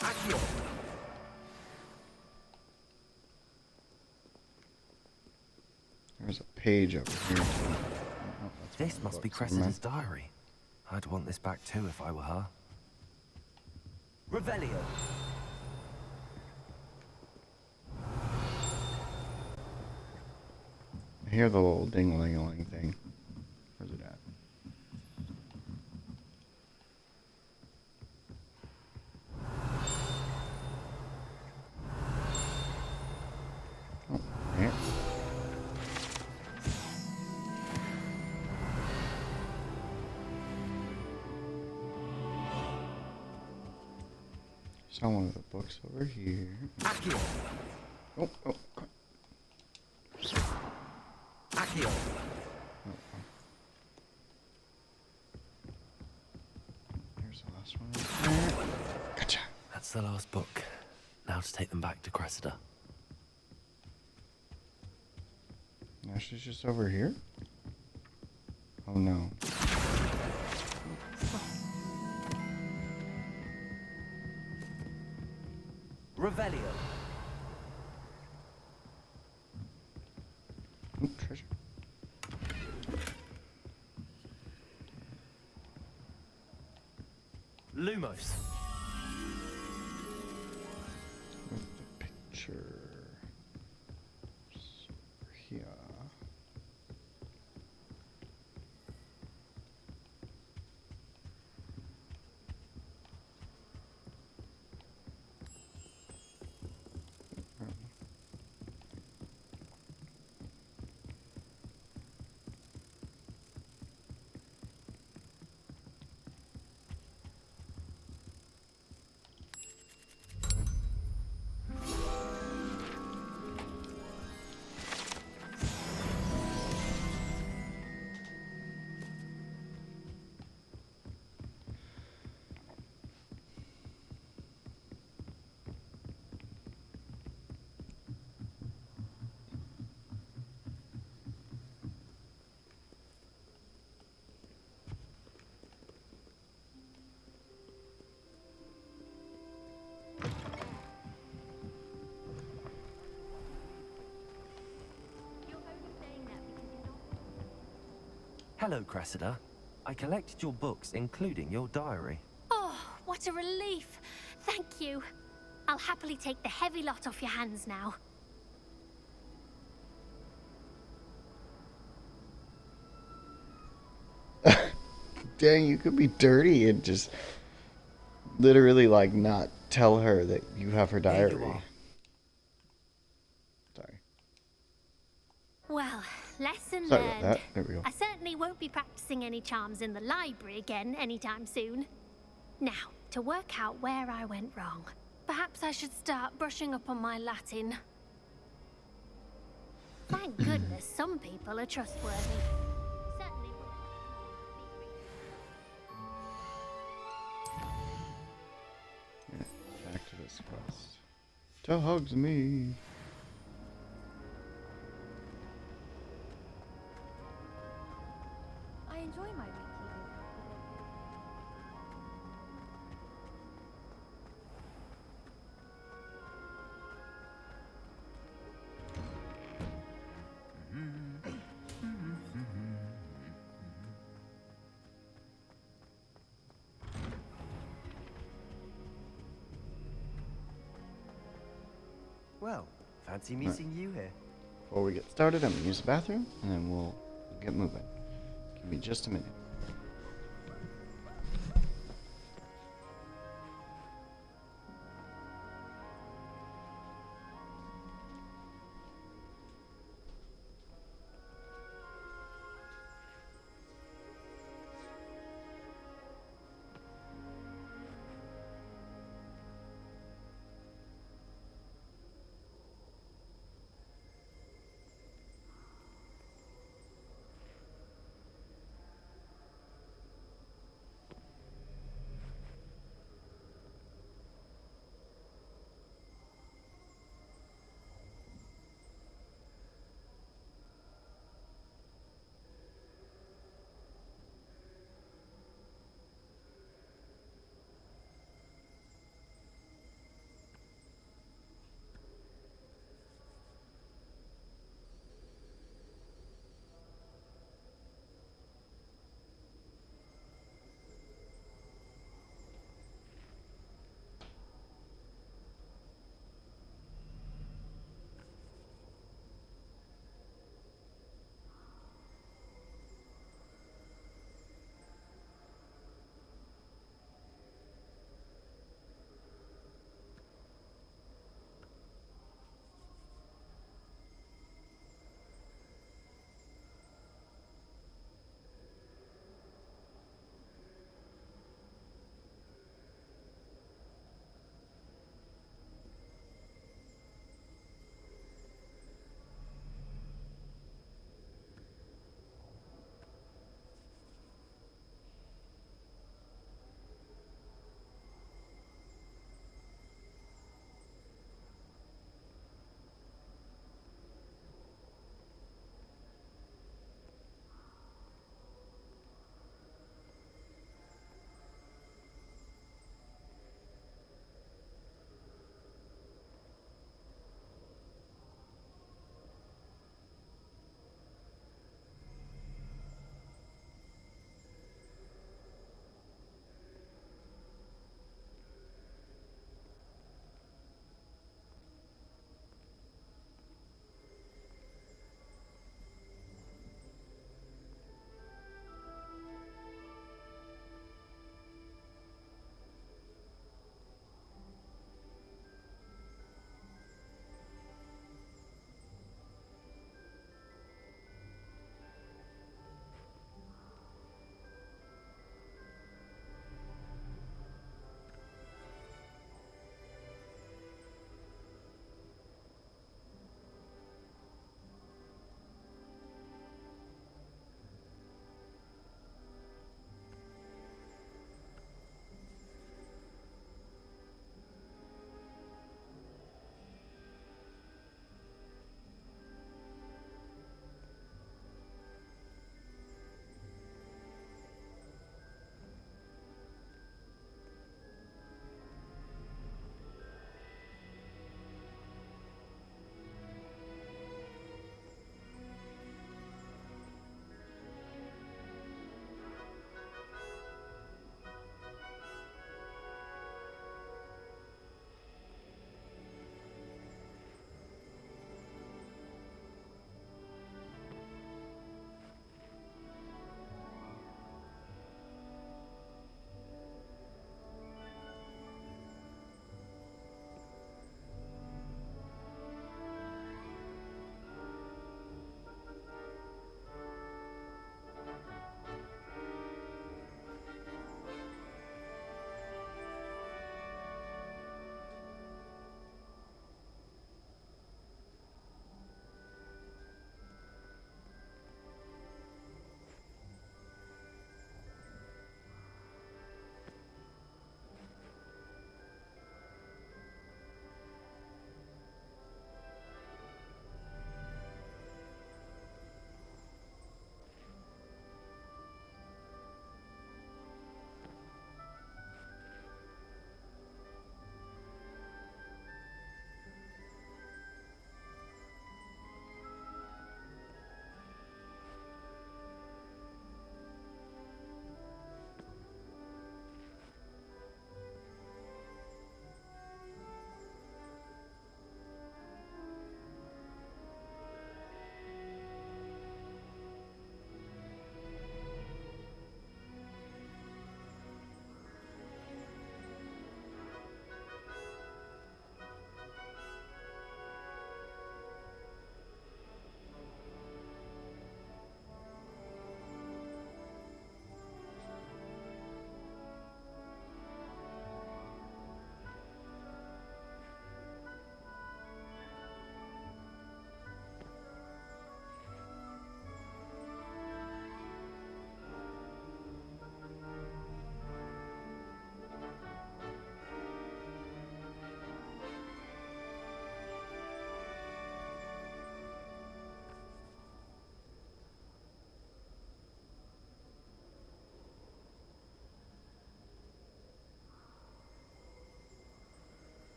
Accio! There's a page over here. Oh, This must be Cressida's diary. I'd want this back too if I were her. Revelio! I hear the little ding-a-ling-a-ling thing. Where's it at? Oh, yeah. Saw one of the books over here. Accio! Oh, oh. Accio! There's the last one right there. That's the last book. Now to take them back to Cressida. Now she's just over here? Oh no. Revelio. Ooh, treasure. Lumos. With the picture. Here. Hello, Cressida. I collected your books, including your diary. Oh, what a relief. Thank you. I'll happily take the heavy lot off your hands now. Dang, you could be dirty and just literally like not tell her that you have her There you diary. are. Sorry. Well, lesson Sorry learned. about that. There we go. I certainly won't be practicing any charms in the library again anytime soon. Now, to work out where I went wrong. Perhaps I should start brushing up on my Latin. Thank goodness some people are trustworthy. Certainly Yeah, back to this quest. To Hogsmeade. I enjoy my weekly visit. Well, fancy meeting you here. Before we get started, I'm gonna use the bathroom and then we'll get moving. Give me just a minute.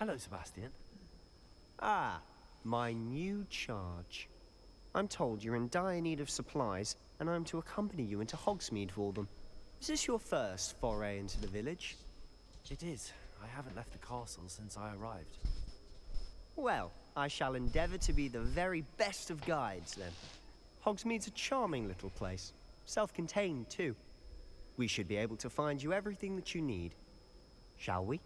Hello, Sebastian. Ah, my new charge. I'm told you're in dire need of supplies, and I'm to accompany you into Hogsmeade for them. Is this your first foray into the village? It is. I haven't left the castle since I arrived. Well, I shall endeavour to be the very best of guides, then. Hogsmeade's a charming little place. Self-contained, too. We should be able to find you everything that you need. Shall we?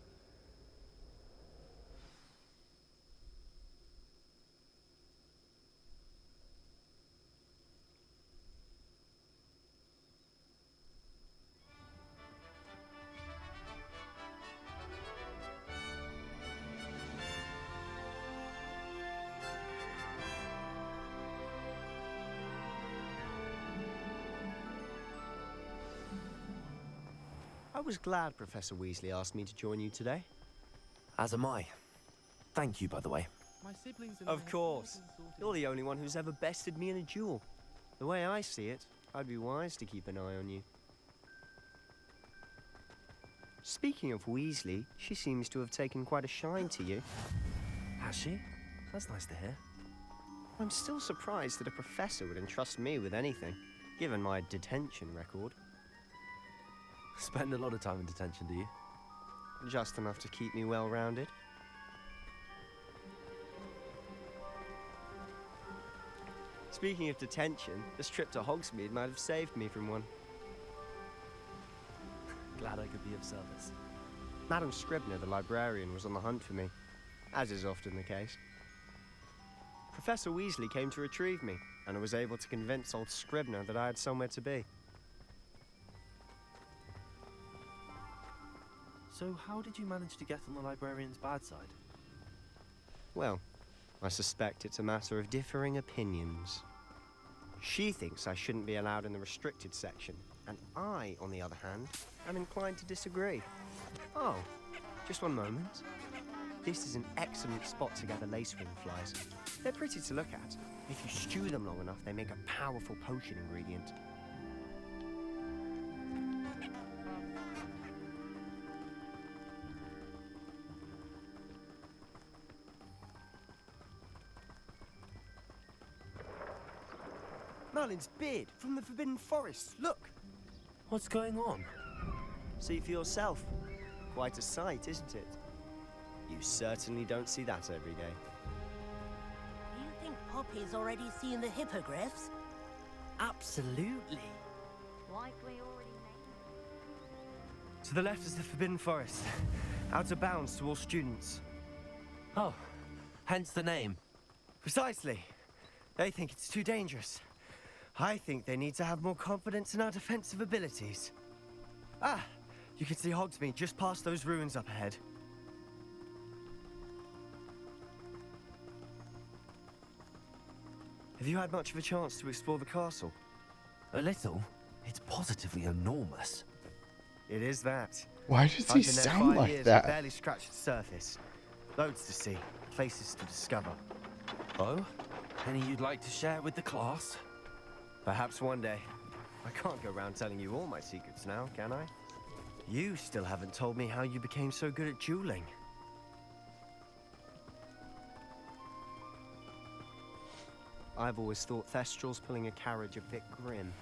I was glad Professor Weasley asked me to join you today. As am I. Thank you, by the way. My siblings and Of course. You're the only one who's ever bested me in a duel. The way I see it, I'd be wise to keep an eye on you. Speaking of Weasley, she seems to have taken quite a shine to you. Has she? That's nice to hear. I'm still surprised that a professor would entrust me with anything, given my detention record. Spend a lot of time in detention, do you? Just enough to keep me well-rounded. Speaking of detention, this trip to Hogsmeade might have saved me from one. Glad I could be of service. Madam Scribner, the librarian, was on the hunt for me, as is often the case. Professor Weasley came to retrieve me, and I was able to convince old Scribner that I had somewhere to be. So how did you manage to get on the librarian's bad side? Well, I suspect it's a matter of differing opinions. She thinks I shouldn't be allowed in the restricted section, and I, on the other hand, am inclined to disagree. Oh, just one moment. This is an excellent spot to gather lacewing flies. They're pretty to look at. If you stew them long enough, they make a powerful potion ingredient. Merlin's beard from the Forbidden Forest. Look! What's going on? See for yourself. Quite a sight, isn't it? You certainly don't see that every day. Do you think Poppy's already seen the hippogriffs? Absolutely. Likely already named. To the left is the Forbidden Forest. Out of bounds to all students. Oh, hence the name. Precisely. They think it's too dangerous. I think they need to have more confidence in our defensive abilities. Ah, you can see Hogsmeade just past those ruins up ahead. Have you had much of a chance to explore the castle? A little. It's positively enormous. It is that. Why does he I've been there sound 5 like years that? and barely scratched the surface. Loads to see, places to discover. Oh? Any you'd like to share with the class? Perhaps one day. I can't go around telling you all my secrets now, can I? You still haven't told me how you became so good at dueling. I've always thought Thestrals pulling a carriage a bit grim.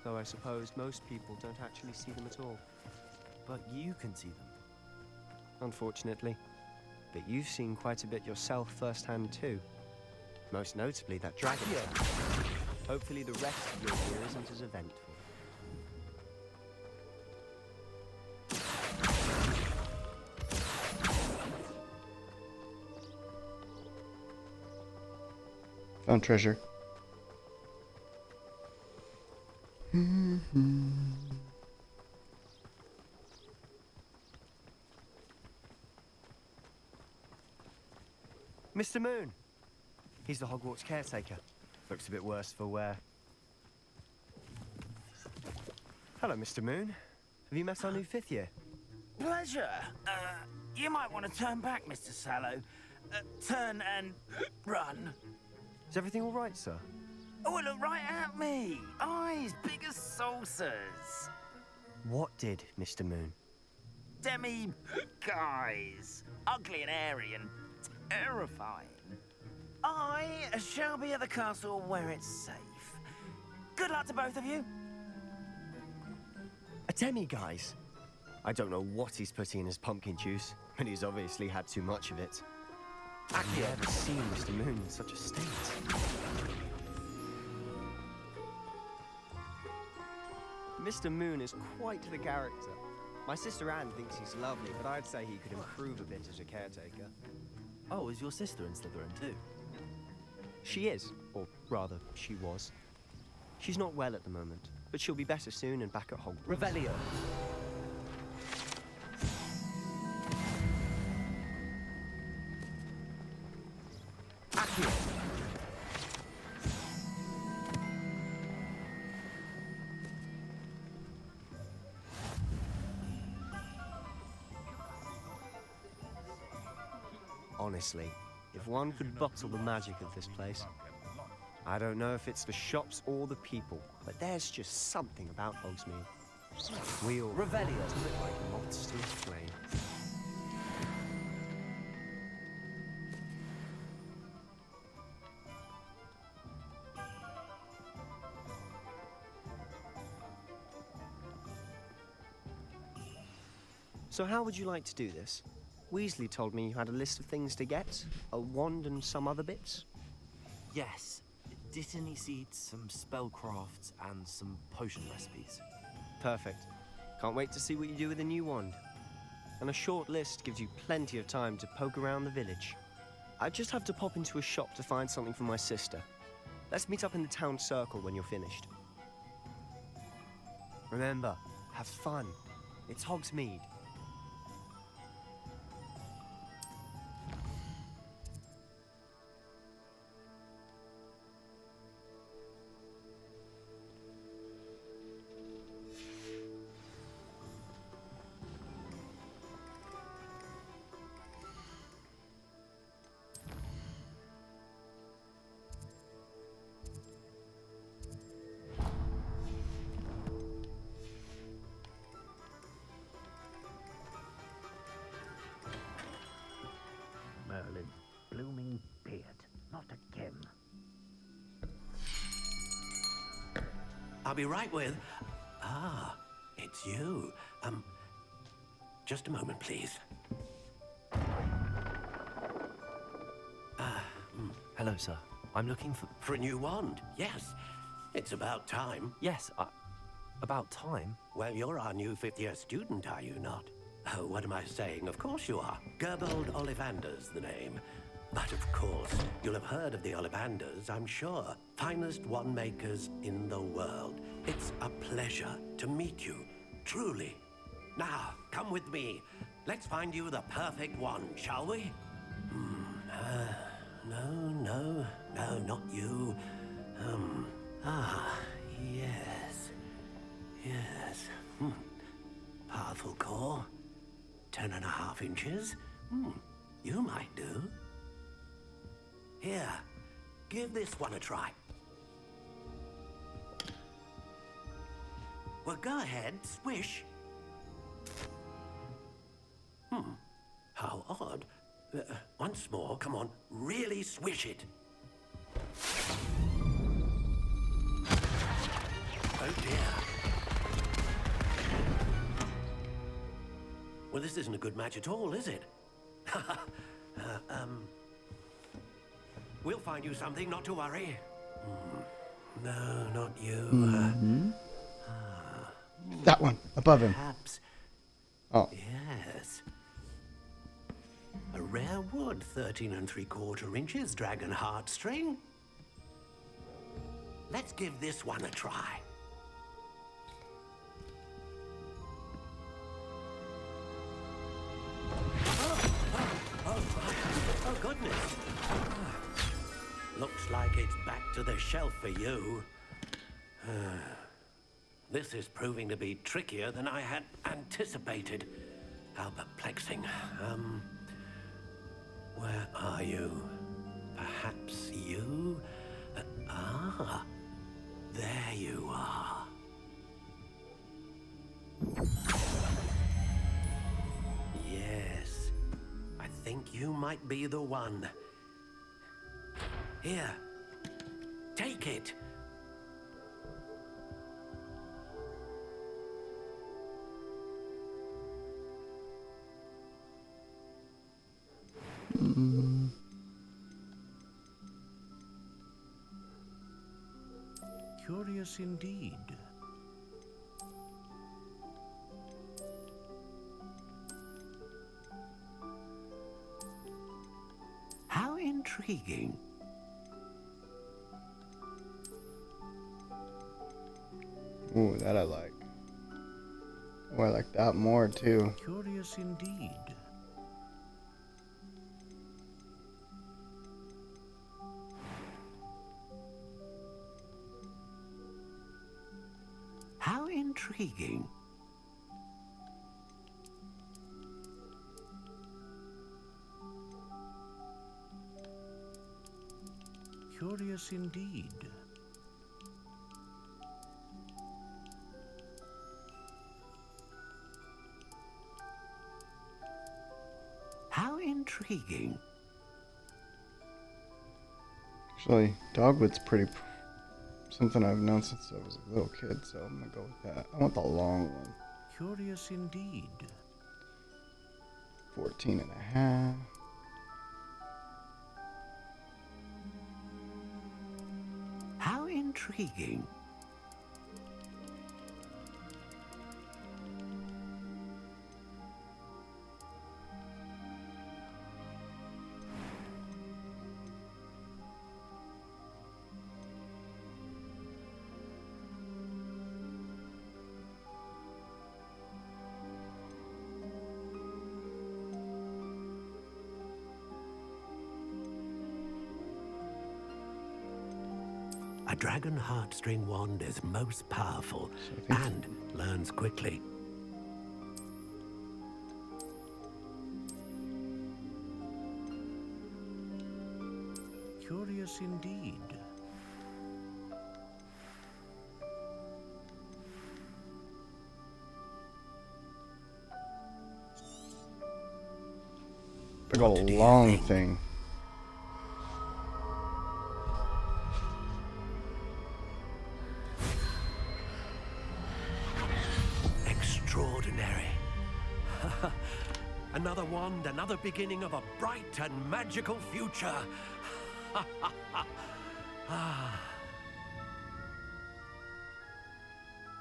Though I suppose most people don't actually see them at all. But you can see them. Unfortunately. But you've seen quite a bit yourself firsthand too. Most notably that dragon. Hopefully the rest of your year isn't as eventful. Found treasure. Mr. Moon! He's the Hogwarts caretaker. Looks a bit worse for wear. Hello, Mr. Moon. Have you met our new 5th year? Pleasure. You might want to turn back, Mr. Sallow. Turn and run. Is everything all right, sir? Oh, look right at me. Eyes big as saucers. What did, Mr. Moon? Demi, guys, ugly and airy and terrifying. I shall be at the castle where it's safe. Good luck to both of you. A Demi, guys. I don't know what he's putting in his pumpkin juice, but he's obviously had too much of it. I've never seen Mr. Moon in such a state. Mr. Moon is quite the character. My sister Anne thinks he's lovely, but I'd say he could improve a bit as a caretaker. Oh, is your sister in Slytherin too? She is, or rather, she was. She's not well at the moment, but she'll be better soon and back at Hogwarts. Revelio. Accio. Honestly, if one could bottle the magic of this place. I don't know if it's the shops or the people, but there's just something about Hogsmeade. We all Revelio. look like moths to a flame. So how would you like to do this? Weasley told me you had a list of things to get, a wand and some other bits. Yes. Dittany seeds, some spellcrafts, and some potion recipes. Perfect. Can't wait to see what you do with the new wand. And a short list gives you plenty of time to poke around the village. I just have to pop into a shop to find something for my sister. Let's meet up in the town circle when you're finished. Remember, have fun. It's Hogsmeade. Merlin's blooming beard. Not again. I'll be right with... Ah, it's you. Just a moment, please. Hello, sir. I'm looking for... For a new wand, yes. It's about time. Yes, about time? Well, you're our new fifth-year student, are you not? Oh, what am I saying? Of course you are. Gerbold Ollivander's the name. But of course, you'll have heard of the Ollivanders, I'm sure. Finest wand makers in the world. It's a pleasure to meet you, truly. Now, come with me. Let's find you the perfect wand, shall we? No, not you. Yes. Powerful core. 10.5 inches. You might do. Here, give this one a try. Well, go ahead, swish. How odd. Once more, come on, really swish it. Oh dear. Well, this isn't a good match at all, is it? We'll find you something, not to worry. No, not you. That one, above him. Perhaps. Oh. Yes. A rare wood, 13 3/4 inches, dragon heartstring. Let's give this one a try. Oh, goodness. Looks like it's back to the shelf for you. This is proving to be trickier than I had anticipated. How perplexing. Where are you? Perhaps you? There you are. might be the one. Here, take it. Curious indeed. How intriguing. Ooh, that I like. Oh, I like that more too. Curious indeed. How intriguing. Curious indeed. How intriguing. Actually, Dogwood's pretty. Something I've known since I was a little kid, so I'm gonna go with that. I want the long one. Curious indeed. 14 and a half. How intriguing. A dragon heartstring wand is most powerful and learns quickly. Curious indeed. I got a long thing. Extraordinary. Another wand, another beginning of a bright and magical future.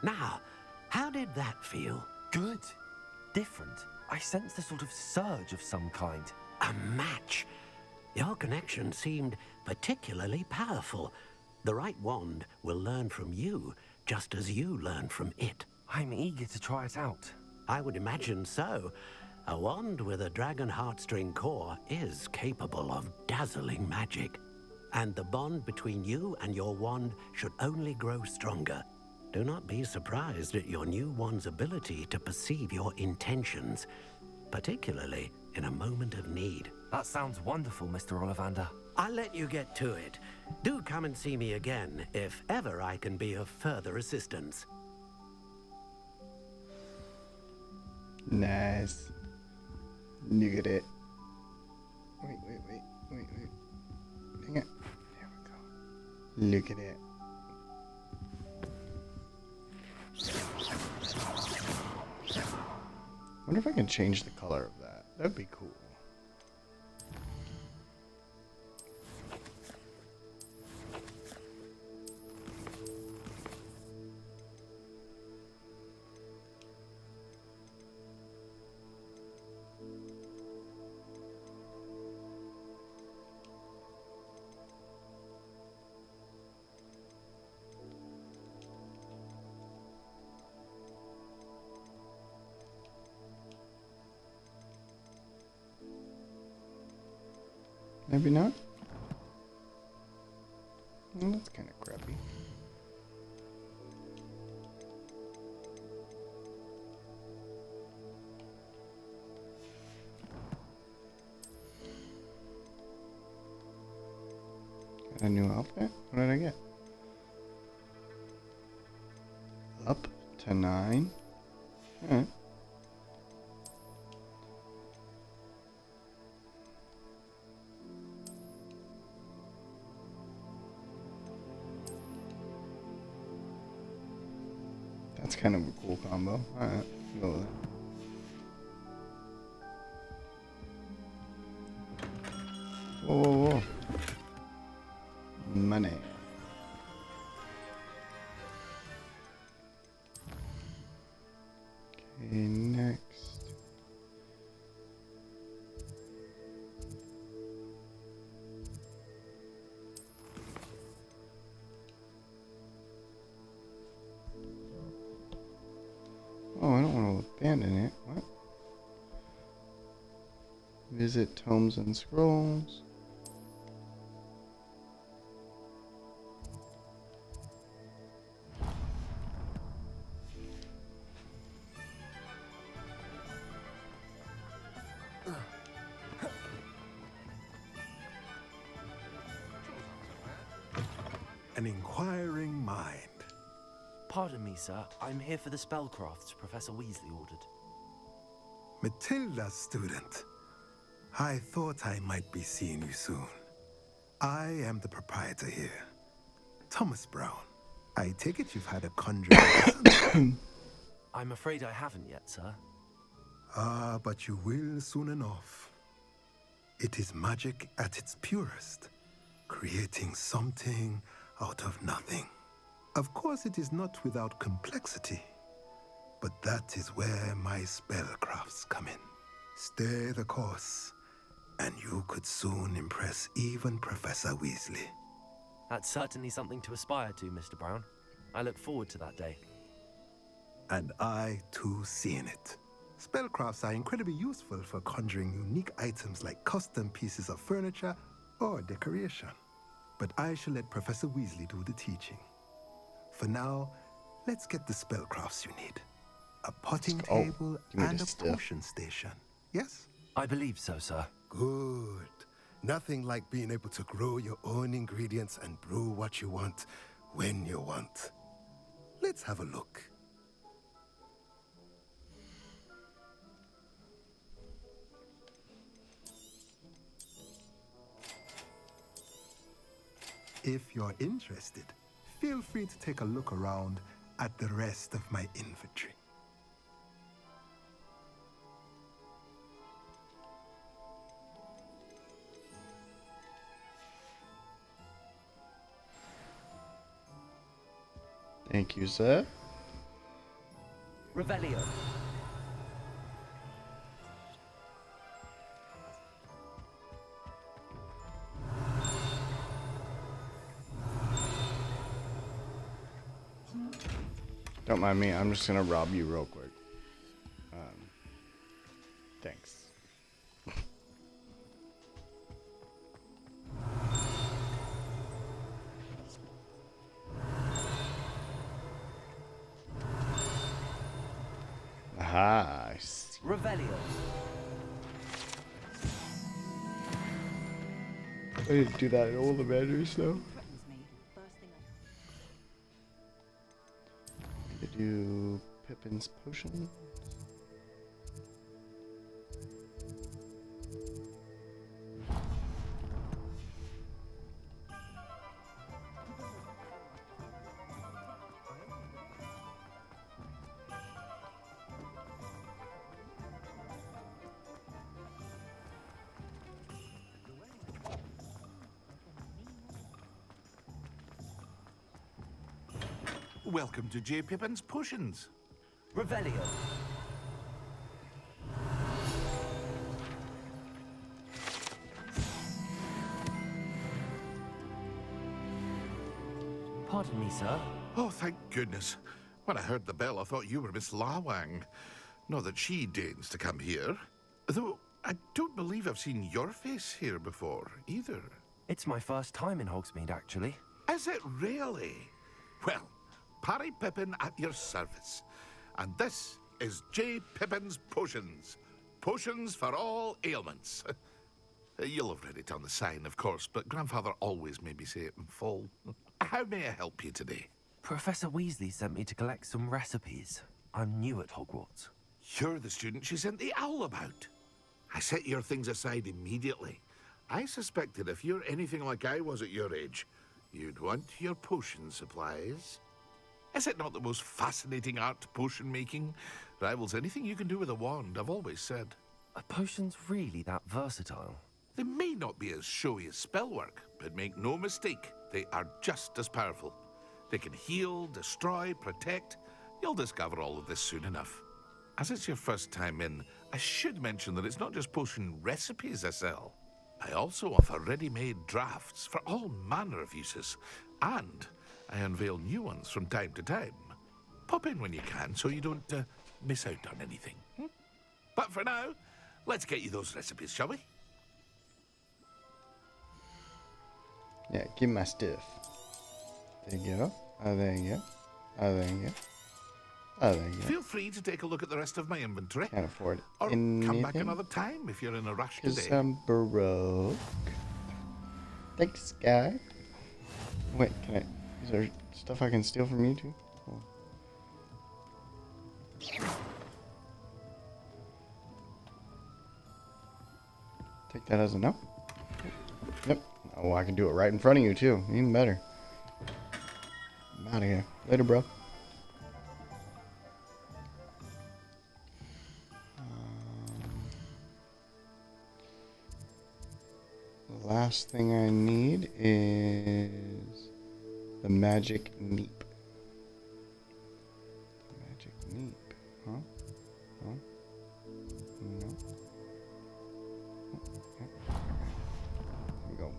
Now, how did that feel? Good. Different. I sensed a sort of surge of some kind. A match. Your connection seemed particularly powerful. The right wand will learn from you, just as you learn from it. I'm eager to try it out. I would imagine so. A wand with a dragon heartstring core is capable of dazzling magic. And the bond between you and your wand should only grow stronger. Do not be surprised at your new wand's ability to perceive your intentions, particularly in a moment of need. That sounds wonderful, Mr. Ollivander. I'll let you get to it. Do come and see me again if ever I can be of further assistance. Nice. Look at it. Wait. Dang it. There we go. Look at it. Wonder if I can change the color of that. That'd be cool. Maybe not. Well, that's kind of crappy. Got a new outfit? What did I get? Up to 9. Alright. kind of a cool combo. Alright, go with it. Whoa, whoa, whoa. Money. Okay, next. Oh, I don't want to abandon it. What? Visit Tomes and Scrolls. An inquiring mind. Pardon me, sir. I'm here for the spellcrafts Professor Weasley ordered. Matilda, student. I thought I might be seeing you soon. I am the proprietor here, Thomas Brown. I take it you've had a conjuring. I'm afraid I haven't yet, sir. Ah, but you will soon enough. It is magic at its purest, creating something out of nothing. Of course, it is not without complexity, but that is where my spellcrafts come in. Stay the course, and you could soon impress even Professor Weasley. That's certainly something to aspire to, Mr. Brown. I look forward to that day. And I, too, seeing it. Spellcrafts are incredibly useful for conjuring unique items like custom pieces of furniture or decoration. But I shall let Professor Weasley do the teaching. For now, let's get the spellcrafts you need. A potting table and a potion station. Yes? I believe so, sir. Good. Nothing like being able to grow your own ingredients and brew what you want when you want. Let's have a look. If you're interested, feel free to take a look around at the rest of my inventory. Thank you, sir. Revelio. Don't mind me, I'm just gonna rob you real quick. Thanks. Aha, I see. Revelio. I didn't do that in all the manners, though. I do Pippin's potion. Welcome to J. Pippin's Potions. Revelio. Pardon me, sir. Oh, thank goodness. When I heard the bell, I thought you were Miss Lawang. Not that she deigns to come here. Though, I don't believe I've seen your face here before, either. It's my first time in Hogsmeade, actually. Is it really? Well, Parry Pippin at your service. And this is J. Pippin's Potions. Potions for all ailments. You'll have read it on the sign, of course, but Grandfather always made me say it in full. How may I help you today? Professor Weasley sent me to collect some recipes. I'm new at Hogwarts. You're the student she sent the owl about. I set your things aside immediately. I suspected if you're anything like I was at your age, you'd want your potion supplies. Is it not the most fascinating art, potion making? Rivals anything you can do with a wand, I've always said. Are potions really that versatile? They may not be as showy as spellwork, but make no mistake, they are just as powerful. They can heal, destroy, protect. You'll discover all of this soon enough. As it's your first time in, I should mention that it's not just potion recipes I sell. I also offer ready-made drafts for all manner of uses, and I unveil new ones from time to time. Pop in when you can so you don't miss out on anything. But for now, let's get you those recipes, shall we? Yeah, give me my stuff. There you go. Oh, there you go. Oh, there you go. Oh, there you go. Feel free to take a look at the rest of my inventory. Can't afford Or anything. come back another time if you're in a rush Because today. I'm broke. Thanks, guy. Wait, can I... Is there stuff I can steal from you too? Cool. Take that as a no. Yep. Oh, I can do it right in front of you too. Even better. I'm out of here. Later, bro. The last thing I need is the magic neep. The magic neep, huh? Huh? No. Here we go.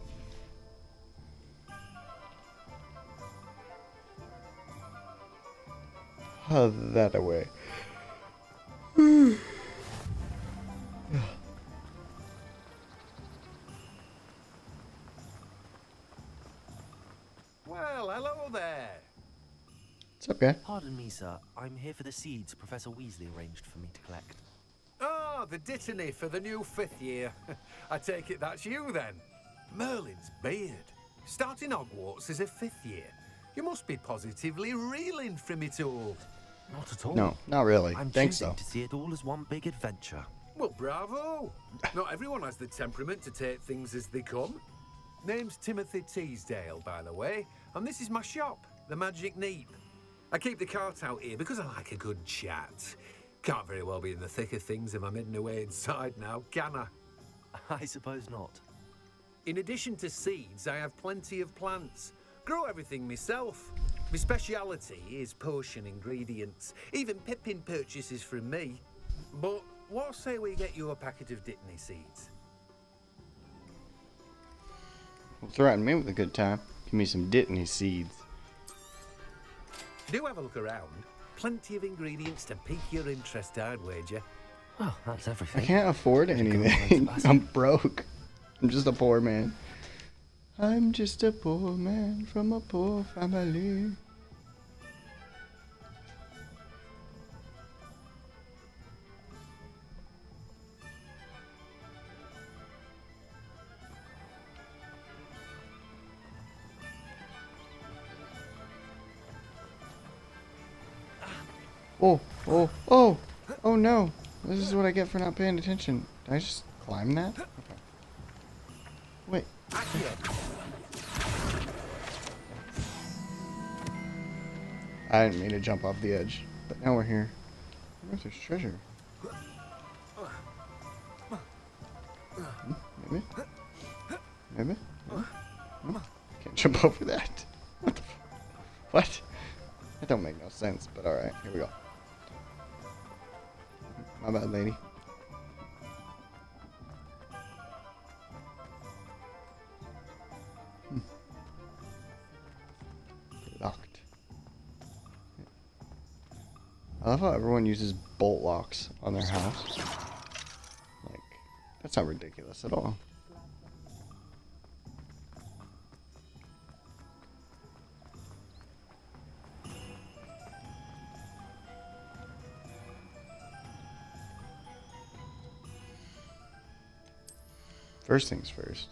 That away. Well, hello there. It's okay. Pardon me, sir. I'm here for the seeds Professor Weasley arranged for me to collect. Oh, the dittany for the new 5th year. I take it that's you then. Merlin's beard. Starting Hogwarts as a 5th year. You must be positively reeling from it all. Not at all. No, not really. I'm Thanks, choosing though. to see it all as one big adventure. Well, bravo. Not everyone has the temperament to take things as they come. Name's Timothy Teasdale, by the way, and this is my shop, the Magic Neep. I keep the cart out here because I like a good chat. Can't very well be in the thick of things if I'm hidden away inside now, can I? I suppose not. In addition to seeds, I have plenty of plants. Grow everything myself. My speciality is potion ingredients. Even Pippin purchases from me. But what say we get you a packet of Dittany seeds? Well, threaten me with a good time. Give me some Dittany seeds. Do have a look around. Plenty of ingredients to pique your interest, I'd wager. Oh, that's I everything. can't afford anything. I'm broke. I'm just a poor man. I'm just a poor man from a poor family. Oh, oh, oh! Oh no! This is what I get for not paying attention. Did I just climb that? Okay. Wait. I didn't mean to jump off the edge, but now we're here. I wonder if there's treasure. Maybe? Maybe? No? Can't jump over that. What the what? That don't make no sense, but alright, here we go. My bad, lady. Locked. I love how everyone uses bolt locks on their house. Like, that's not ridiculous at all. First things first.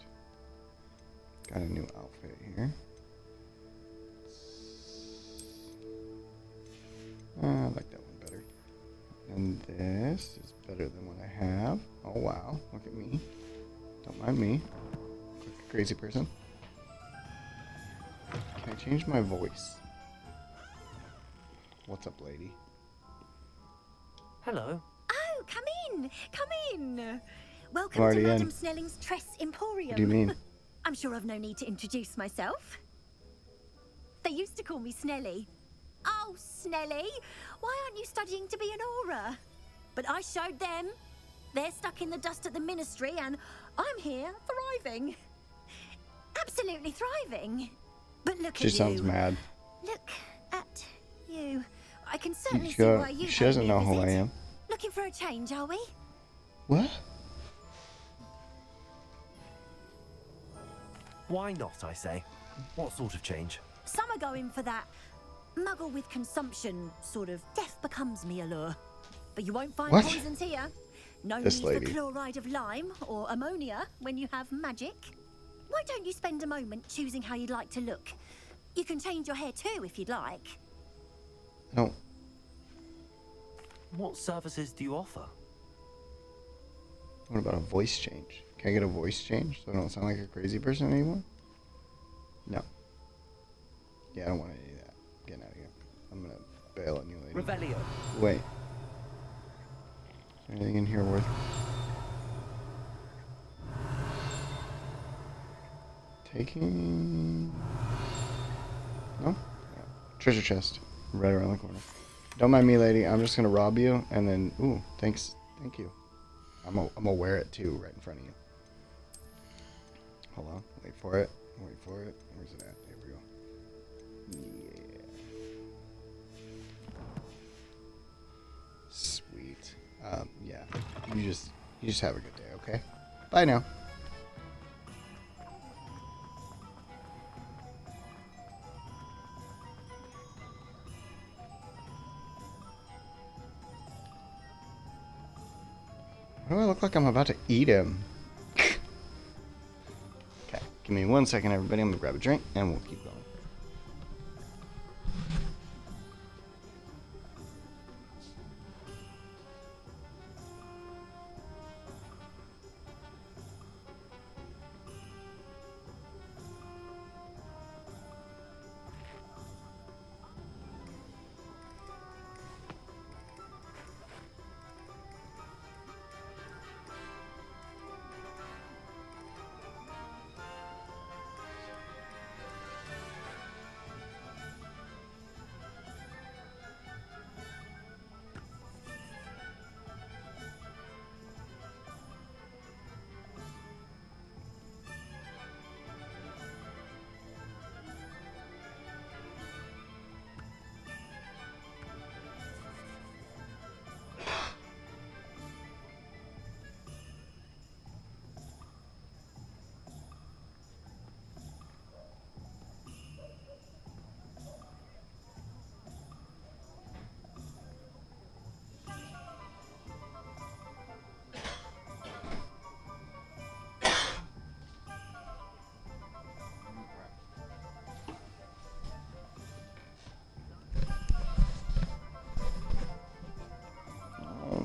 Got a new outfit here. I like that one better. And this is better than what I have. Oh wow, look at me. Don't mind me. Like a crazy person. Can I change my voice? What's up, lady? Hello. Oh, come in. Come in. Welcome to already Madame in. Snelling's Tress Emporium. What do you mean? I'm sure I've no need to introduce myself. They used to call me Snelly. Oh, Snelly, why aren't you studying to be an aura? But I showed them. They're stuck in the dust at the ministry, and I'm here thriving. Absolutely thriving. But look She at you. sounds mad. Look at you. I can certainly see why you She doesn't know who I visit. am. Looking for a change, are we? What? Why not, I say? What sort of change? Some are going for that muggle with consumption, sort of death becomes me allure. But you won't find What? poisons here. No This need lady. for chloride of lime or ammonia when you have magic. Why don't you spend a moment choosing how you'd like to look? You can change your hair too if you'd like. No. What services do you offer? What about a voice change? Can I get a voice change so I don't sound like a crazy person anymore? No. Yeah, I don't want any of that. I'm getting out of here. I'm gonna bail on you, lady. Revelio. Wait. Is there anything in here worth taking? No? No. Treasure chest. Right around the corner. Don't mind me, lady. I'm just gonna rob you and then... Ooh, thanks. Thank you. I'm gonna wear it too, right in front of you. Hold on. Wait for it. Wait for it. Where's it at? There we go. Yeah. Sweet. Yeah. You just have a good day, okay? Bye now. Why do I look like I'm about to eat him? Okay, give me 1 second, everybody. I'm gonna grab a drink and we'll keep going.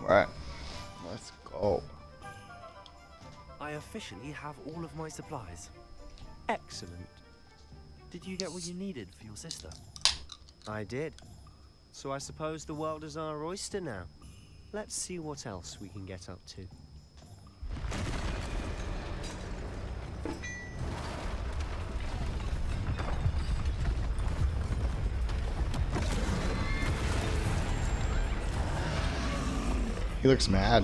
Alright, let's go. I officially have all of my supplies. Excellent. Did you get what you needed for your sister? I did. So I suppose the world is our oyster now. Let's see what else we can get up to. He looks mad.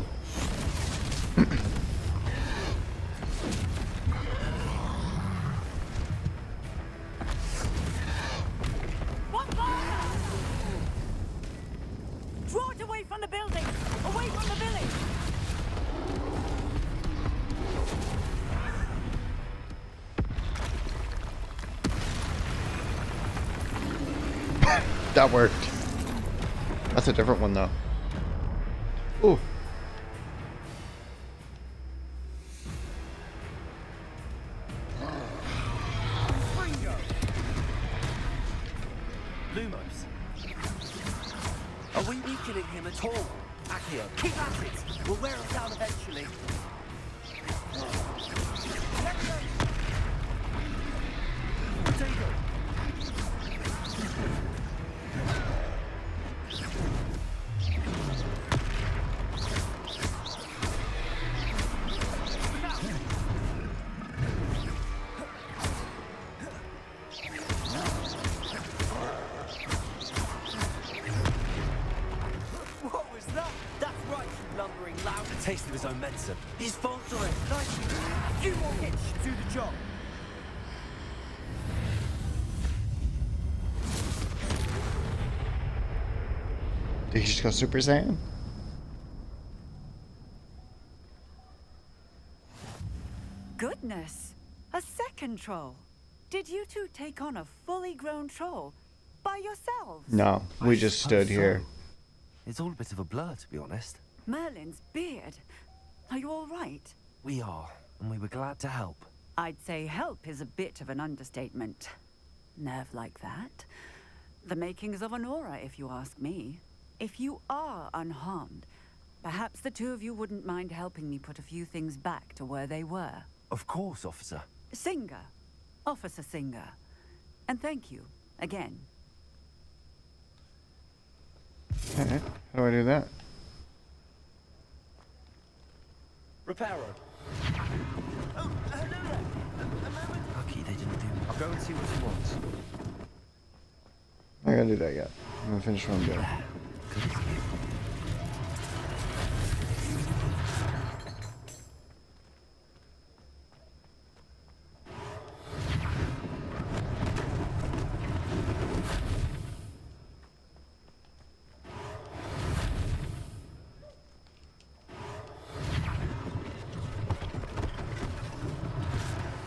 What fire? Draw it away from the building! Away from the village! That worked. That's a different one though. Ooh. Lumos. Are we weakening him at all? Accio, keep at it! We'll wear him down eventually. Dago. taste of his own medicine. His fault for it. Nice. You more hitch, do the job. Did he just go Super Saiyan? Goodness, a second troll. Did you two take on a fully grown troll by yourselves? No, we just stood here. It's all a bit of a blur, to be honest. Merlin's beard. Are you all right? We are, and we were glad to help. I'd say help is a bit of an understatement. Nerve like that. The makings of an aura, if you ask me. If you are unharmed, perhaps the two of you wouldn't mind helping me put a few things back to where they were. Of course, officer. Singer. Officer Singer. And thank you, again. Alright, how do I do that? Repairer. Lucky they didn't do I'll go and see what he wants. I gotta do that yet. I'm gonna finish what I'm doing.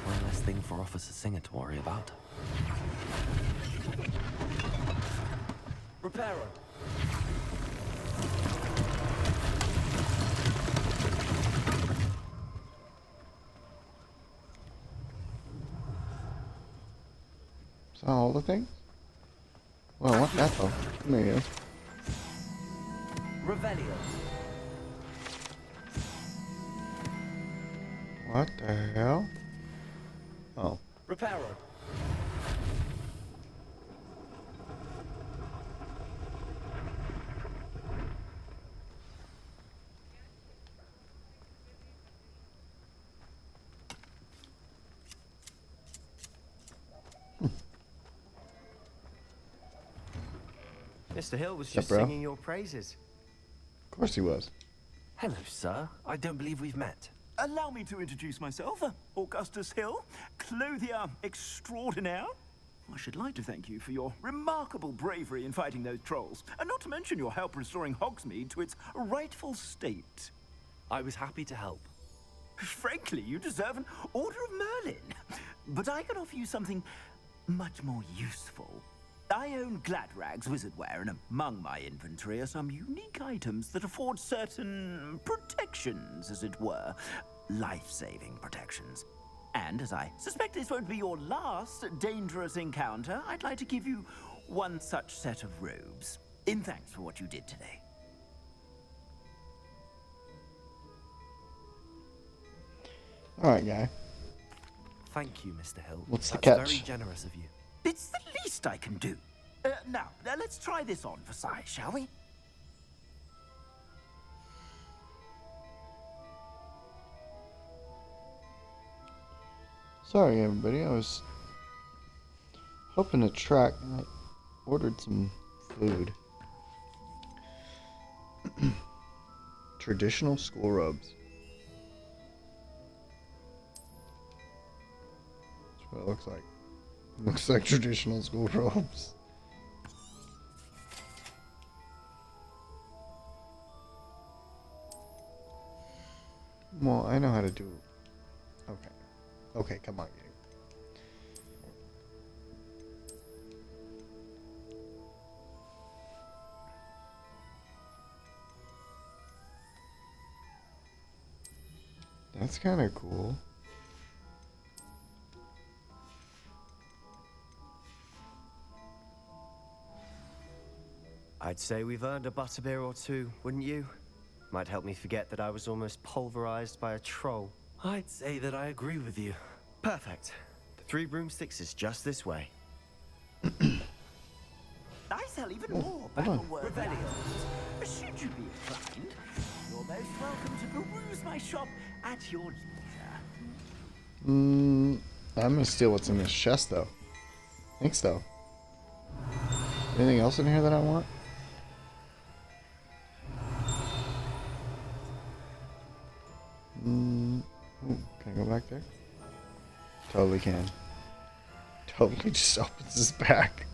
one less thing for Officer Singer to worry about. Repairer. Is that all the things? Well, I want that though. There you go. Revelio. What the hell? Oh. Repairer. Mr. Hill was What's up, just bro? singing your praises. Of course he was. Hello, sir. I don't believe we've met. Allow me to introduce myself, Augustus Hill, clothier extraordinaire. I should like to thank you for your remarkable bravery in fighting those trolls, and not to mention your help restoring Hogsmeade to its rightful state. I was happy to help. Frankly, you deserve an Order of Merlin. But I can offer you something much more useful. I own Gladrag's wizardware, and among my inventory are some unique items that afford certain protections, as it were. Life-saving protections. And as I suspect this won't be your last dangerous encounter, I'd like to give you one such set of robes, in thanks for what you did today. Alright, guy. Thank you, Mr. Hill. What's the That's catch? very generous of you. It's the least I can do. Now, let's try this on for size, shall we? Sorry, everybody. I was hoping to track. I ordered some food. Traditional school robes. That's what it looks like. It looks like traditional school robes. Well, I know how to do. Okay. Okay, come on, game. That's kind of cool. I'd say we've earned a butterbeer or two, wouldn't you? Might help me forget that I was almost pulverized by a troll. I'd say that I agree with you. Perfect. The 3 broomsticks is just this way. I sell even more hold battle-worthy items. Should you be inclined, you're most welcome to peruse my shop at your leisure. I'm gonna steal what's in this chest, though. Thanks, though. Anything else in here that I want? Ooh, can I go back there? Totally can. Totally just opens his back.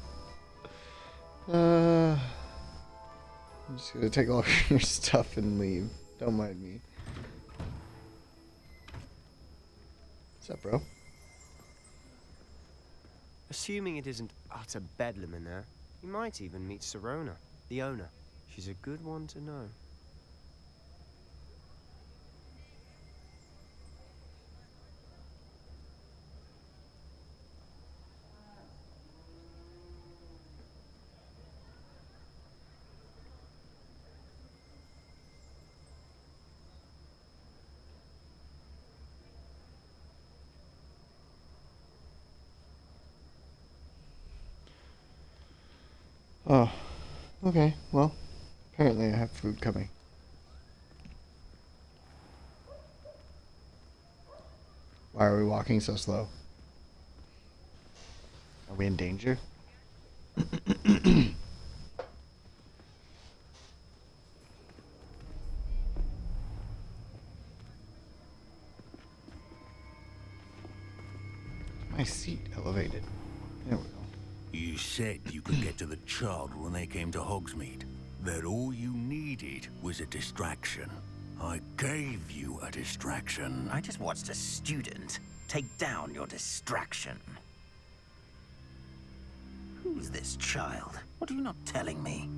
I'm just gonna take all of your stuff and leave. Don't mind me. What's up, bro? Assuming it isn't utter bedlam in there, you might even meet Sirona, the owner. She's a good one to know. Oh, okay. Well, apparently I have food coming. Why are we walking so slow? Are we in danger? My seat elevated. There we go. You said you could get to the child when they came to Hogsmeade. That all you needed was a distraction. I gave you a distraction. I just watched a student take down your distraction. Who's this child? What are you not telling me?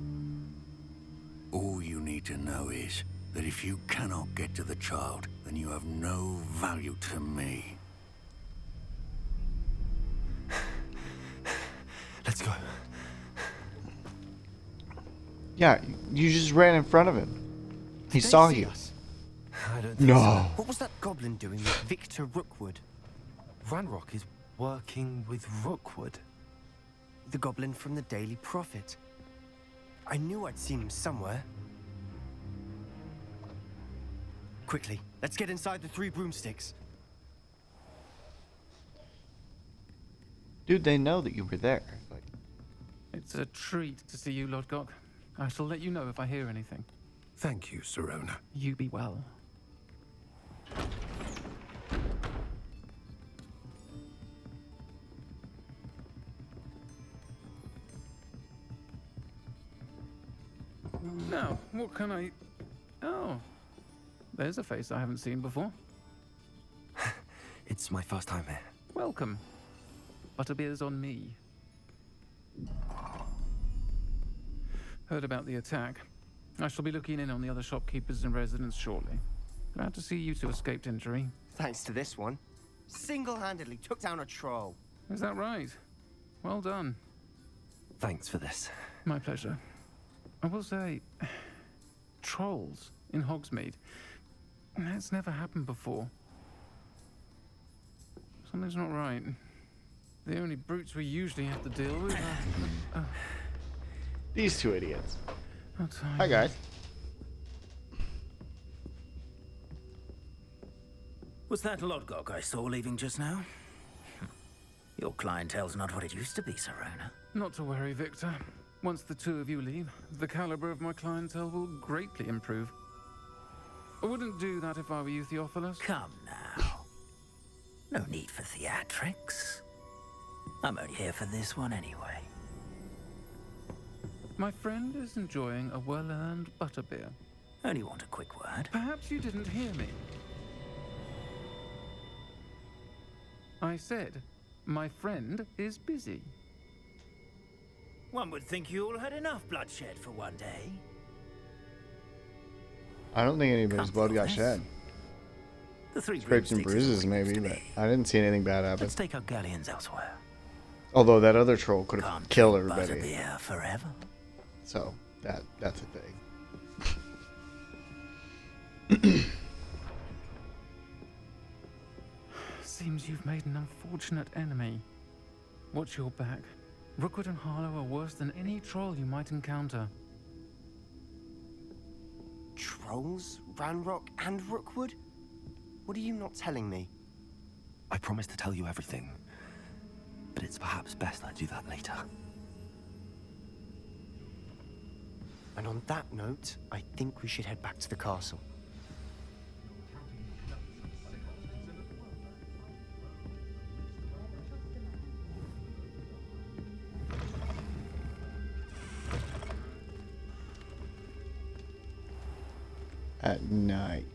All you need to know is that if you cannot get to the child, then you have no value to me. Let's go. Yeah, you just ran in front of him. He Did they saw see you. us? I don't think No. so. What was that goblin doing with Victor Rookwood? Ranrock is working with Rookwood. The goblin from the Daily Prophet. I knew I'd seen him somewhere. Quickly, let's get inside the 3 broomsticks. Dude, they know that you were there. Like, It's a treat to see you, Lodgok. I shall let you know if I hear anything. Thank you, Sirona. You be well. Now, what can I... Oh, there's a face I haven't seen before. It's my first time here. Welcome. Butterbeer's on me. Heard about the attack. I shall be looking in on the other shopkeepers and residents shortly. Glad to see you two escaped injury. Thanks to this one. Single-handedly took down a troll. Is that right? Well done. Thanks for this. My pleasure. I will say, trolls in Hogsmeade. That's never happened before. Something's not right. The only brutes we usually have to deal with are... these two idiots. Oh, Hi, guys. Was that Lodgok I saw leaving just now? Your clientele's not what it used to be, Sirona. Not to worry, Victor. Once the two of you leave, the caliber of my clientele will greatly improve. I wouldn't do that if I were you, Theophilus. Come now. No need for theatrics. I'm only here for this one anyway. My friend is enjoying a well-earned butterbeer. Only want a quick word. Perhaps you didn't hear me. I said, my friend is busy. One would think you all had enough bloodshed for one day. I don't think anybody's blood got shed. The 3 Scrapes and broomsticks is bruises, all we maybe, used to but be. I didn't see anything bad happen. Let's take our galleons elsewhere. Although that other troll could have killed everybody. Butterbeer forever. So that's a thing. Seems you've made an unfortunate enemy. Watch your back. Rookwood and Harlow are worse than any troll you might encounter. Trolls? Ranrock and Rookwood? What are you not telling me? I promise to tell you everything, but it's perhaps best I do that later. And on that note, I think we should head back to the castle. at night.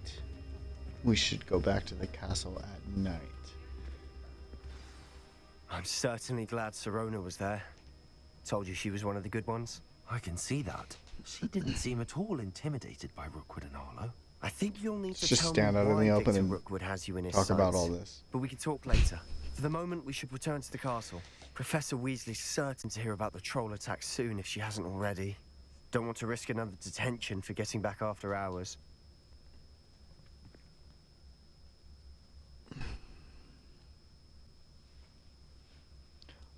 We should go back to the castle at night. I'm certainly glad Sirona was there. Told you she was one of the good ones. I can see that. She didn't seem at all intimidated by Rookwood and Harlow. I think you'll need to Just tell stand me out in why the open Victor and Rookwood has you in his talk about sights. all this. But we can talk later. For the moment, we should return to the castle. Professor Weasley's certain to hear about the troll attack soon if she hasn't already. Don't want to risk another detention for getting back after hours.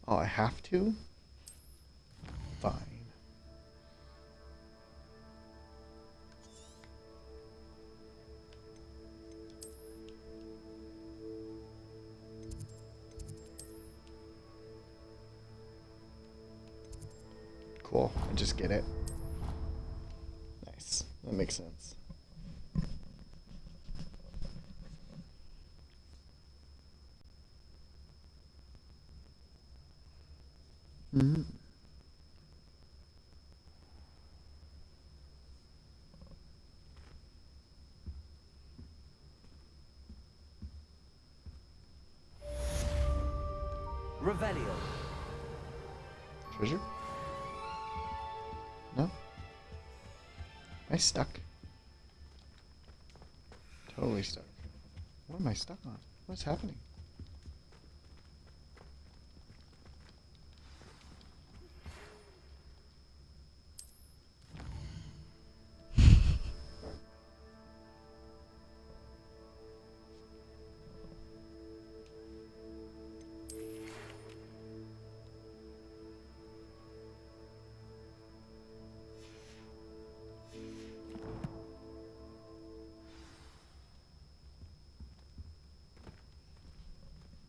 Oh, I have to? Fine. Cool, I just get it. Nice, that makes sense. Mm-hmm. Revelio. Treasure? No? Am I stuck? Totally stuck. What am I stuck on? What's happening?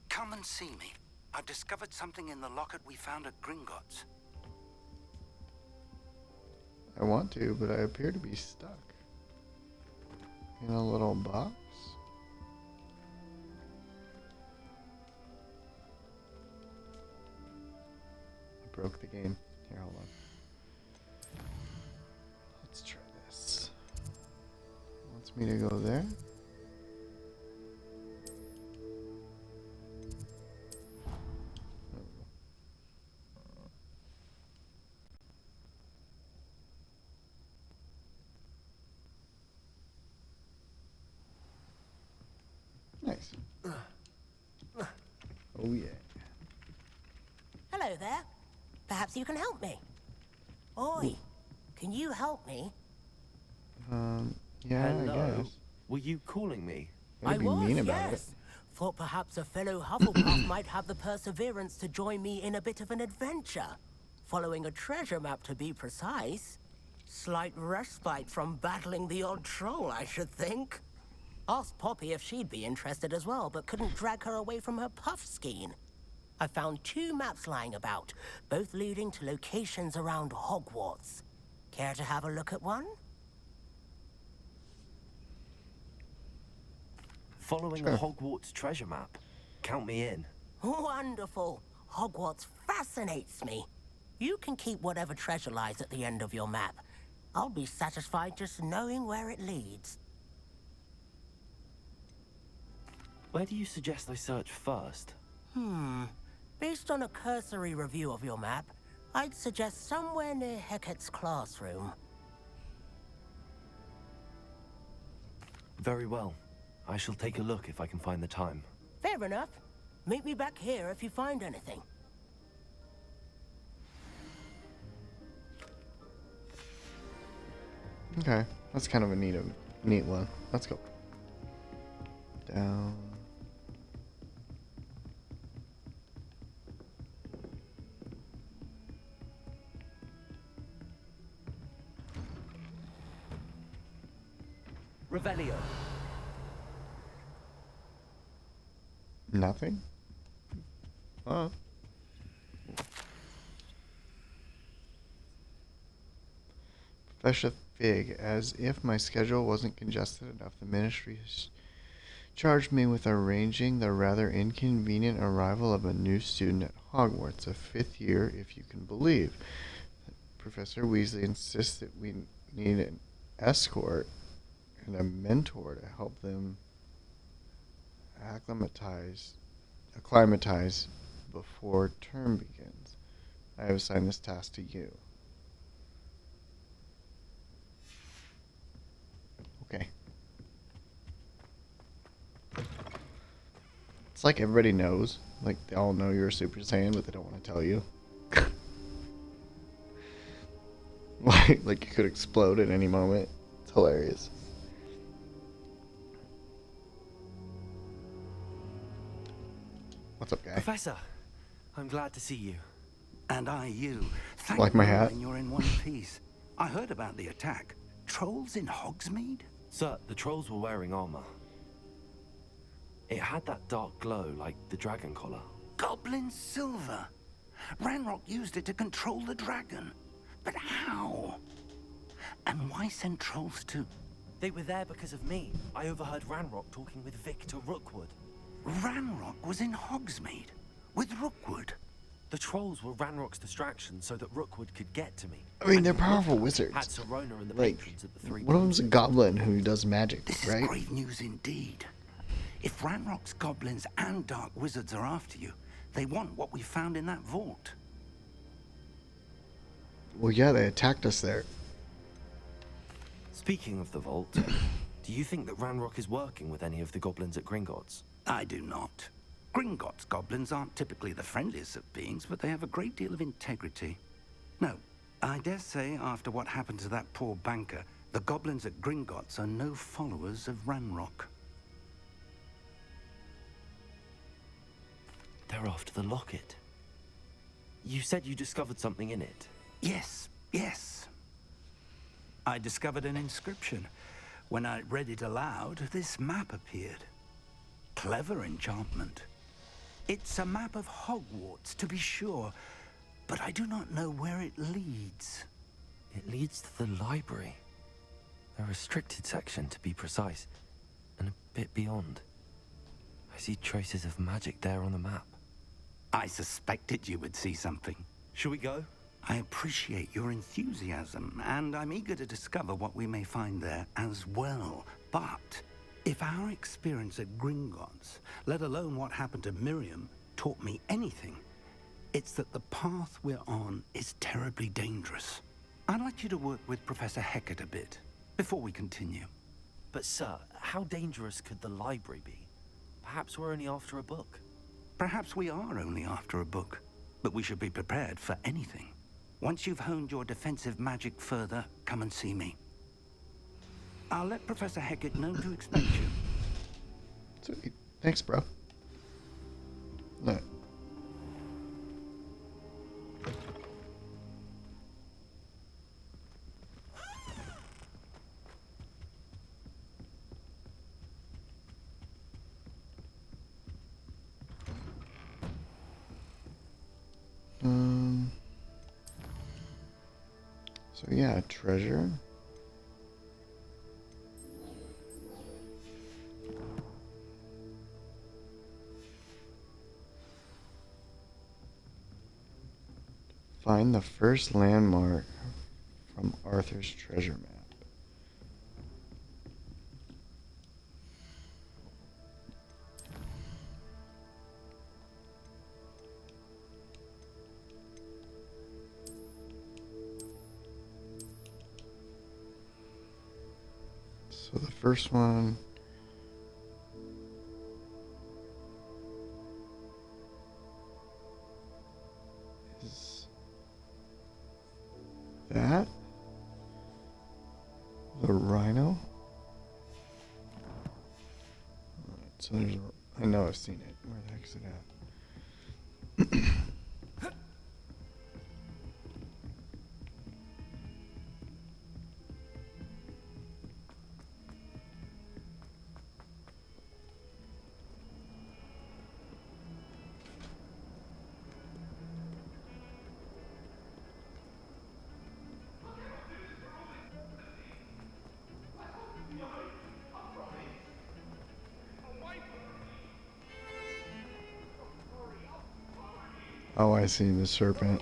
Come and see me. I've discovered something in the locket we found at Gringotts. I want to, but I appear to be stuck in a little box. I broke the game. Here, hold on. Let's try this. Wants me to go there. Nice. Oh yeah. Hello there. Perhaps you can help me. Oi, can you help me? Yeah, Hello? I guess. Were you calling me? Way to be mean about yes. Thought perhaps a fellow Hufflepuff might have the perseverance to join me in a bit of an adventure. Following a treasure map, to be precise. Slight respite from battling the odd troll, I should think. Asked Poppy if she'd be interested as well, but couldn't drag her away from her puff skein. I found 2 maps lying about, both leading to locations around Hogwarts. Care to have a look at one? Following a Hogwarts treasure map. Count me in. Wonderful. Hogwarts fascinates me. You can keep whatever treasure lies at the end of your map. I'll be satisfied just knowing where it leads. Where do you suggest I search first? Based on a cursory review of your map, I'd suggest somewhere near Hecat's classroom. Very well. I shall take a look if I can find the time. Fair enough. Meet me back here if you find anything. Okay, that's kind of a neat one. Let's go. Down. Revelio. Nothing? Huh? Professor Fig, as if my schedule wasn't congested enough, the ministry has charged me with arranging the rather inconvenient arrival of a new student at Hogwarts, a 5th year, if you can believe. Professor Weasley insists that we need an escort and a mentor to help them acclimatize before term begins. I have assigned this task to you. Okay. It's like everybody knows. Like, they all know you're a Super Saiyan, but they don't want to tell you. like you could explode at any moment. It's hilarious. What's up, guy? Professor, I'm glad to see you. And I you. Thank Like my you hat? when you're in one piece. I heard about the attack. Trolls in Hogsmeade? Sir, the trolls were wearing armor. It had that dark glow like the dragon collar. Goblin silver. Ranrock used it to control the dragon. But how? And why send trolls too? They were there because of me. I overheard Ranrock talking with Victor Rookwood. Ranrock was in Hogsmeade with Rookwood. The trolls were Ranrock's distraction so that Rookwood could get to me. I mean, And they're Rookwood powerful wizards. Had Serona and the Like, patrons at the three. one of them's a goblin who does magic, This right? is grave news indeed. If Ranrock's goblins and dark wizards are after you, they want what we found in that vault. Well, yeah, they attacked us there. Speaking of the vault, do you think that Ranrock is working with any of the goblins at Gringotts? I do not. Gringotts goblins aren't typically the friendliest of beings, but they have a great deal of integrity. No, I dare say after what happened to that poor banker, the goblins at Gringotts are no followers of Ranrock. They're after the locket. You said you discovered something in it. Yes, yes. I discovered an inscription. When I read it aloud, this map appeared. Clever enchantment. It's a map of Hogwarts, to be sure, but I do not know where it leads. It leads to the library. A restricted section, to be precise, and a bit beyond. I see traces of magic there on the map. I suspected you would see something. Shall we go? I appreciate your enthusiasm, and I'm eager to discover what we may find there as well. But if our experience at Gringotts, let alone what happened to Miriam, taught me anything, it's that the path we're on is terribly dangerous. I'd like you to work with Professor Hecat a bit before we continue. But sir, how dangerous could the library be? Perhaps we're only after a book. Perhaps we are only after a book, but we should be prepared for anything. Once you've honed your defensive magic further, come and see me. I'll let Professor Hecat know to expect you. Sweet. Thanks, bro. No. So yeah, treasure. Find the first landmark from Arthur's treasure map. So the first one is that the rhino. Alright, so there's I know I've seen it. Where the heck's it at? Oh, I see the serpent.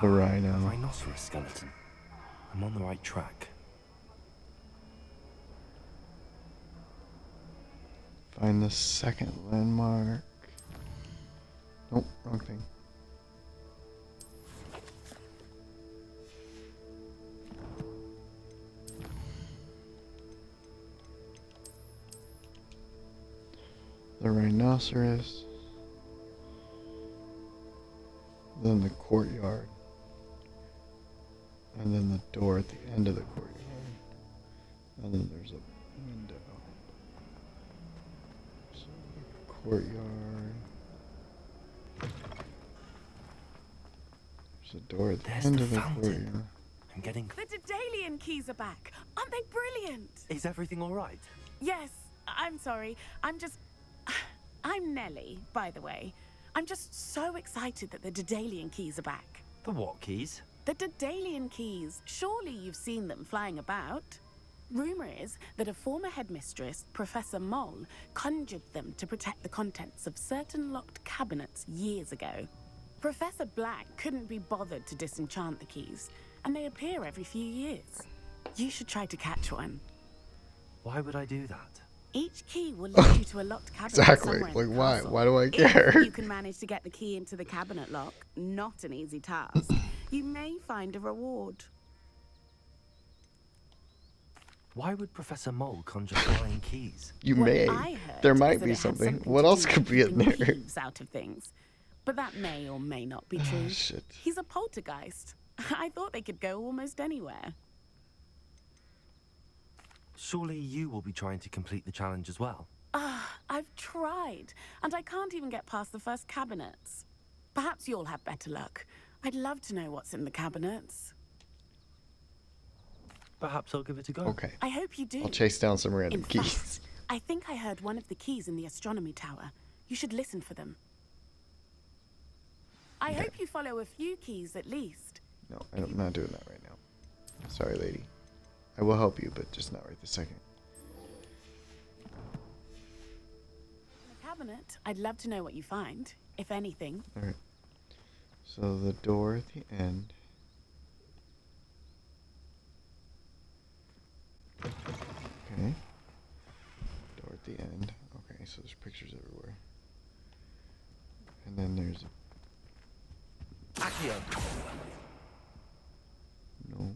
The rhino. A rhinoceros skeleton. I'm on the right track. Find the second landmark. Nope, wrong thing. The rhinoceros. Then the courtyard. And then the door at the end of the courtyard. And then there's a window. So the courtyard. There's a door at the end of the courtyard. I'm getting... The Daedalian keys are back. Aren't they brilliant? Is everything all right? Yes, I'm sorry. I'm Nellie, by the way. I'm just so excited that the Daedalian keys are back. The what keys? The Daedalian keys. Surely you've seen them flying about. Rumor is that a former headmistress, Professor Moll, conjured them to protect the contents of certain locked cabinets years ago. Professor Black couldn't be bothered to disenchant the keys, and they appear every few years. You should try to catch one. Why would I do that? Each key will lead you to a locked cabinet. Exactly. Somewhere in Like, the why? castle. Why do I If care? you can manage to get the key into the cabinet lock, not an easy task, you may find a reward. Why would Professor Mole conjure flying keys? You What may. I heard There was might that be it had something. something What to else do could with be in keeping there? thieves out of things. But that may or may not be true. Shit. He's a poltergeist. I thought they could go almost anywhere. Surely you will be trying to complete the challenge as well. I've tried, and I can't even get past the first cabinets. Perhaps you'll have better luck. I'd love to know what's in the cabinets. Perhaps I'll give it a go. Okay. I hope you do. I'll chase down some random In keys. fact, I think I heard one of the keys in the astronomy tower. You should listen for them. I hope you follow a few keys at least. No, I'm not doing that right now. Sorry, lady. I will help you, but just not right this second. In the cabinet, I'd love to know what you find, if anything. Alright. So the door at the end. Okay. Door at the end. Okay, so there's pictures everywhere. And then there's Accio. no.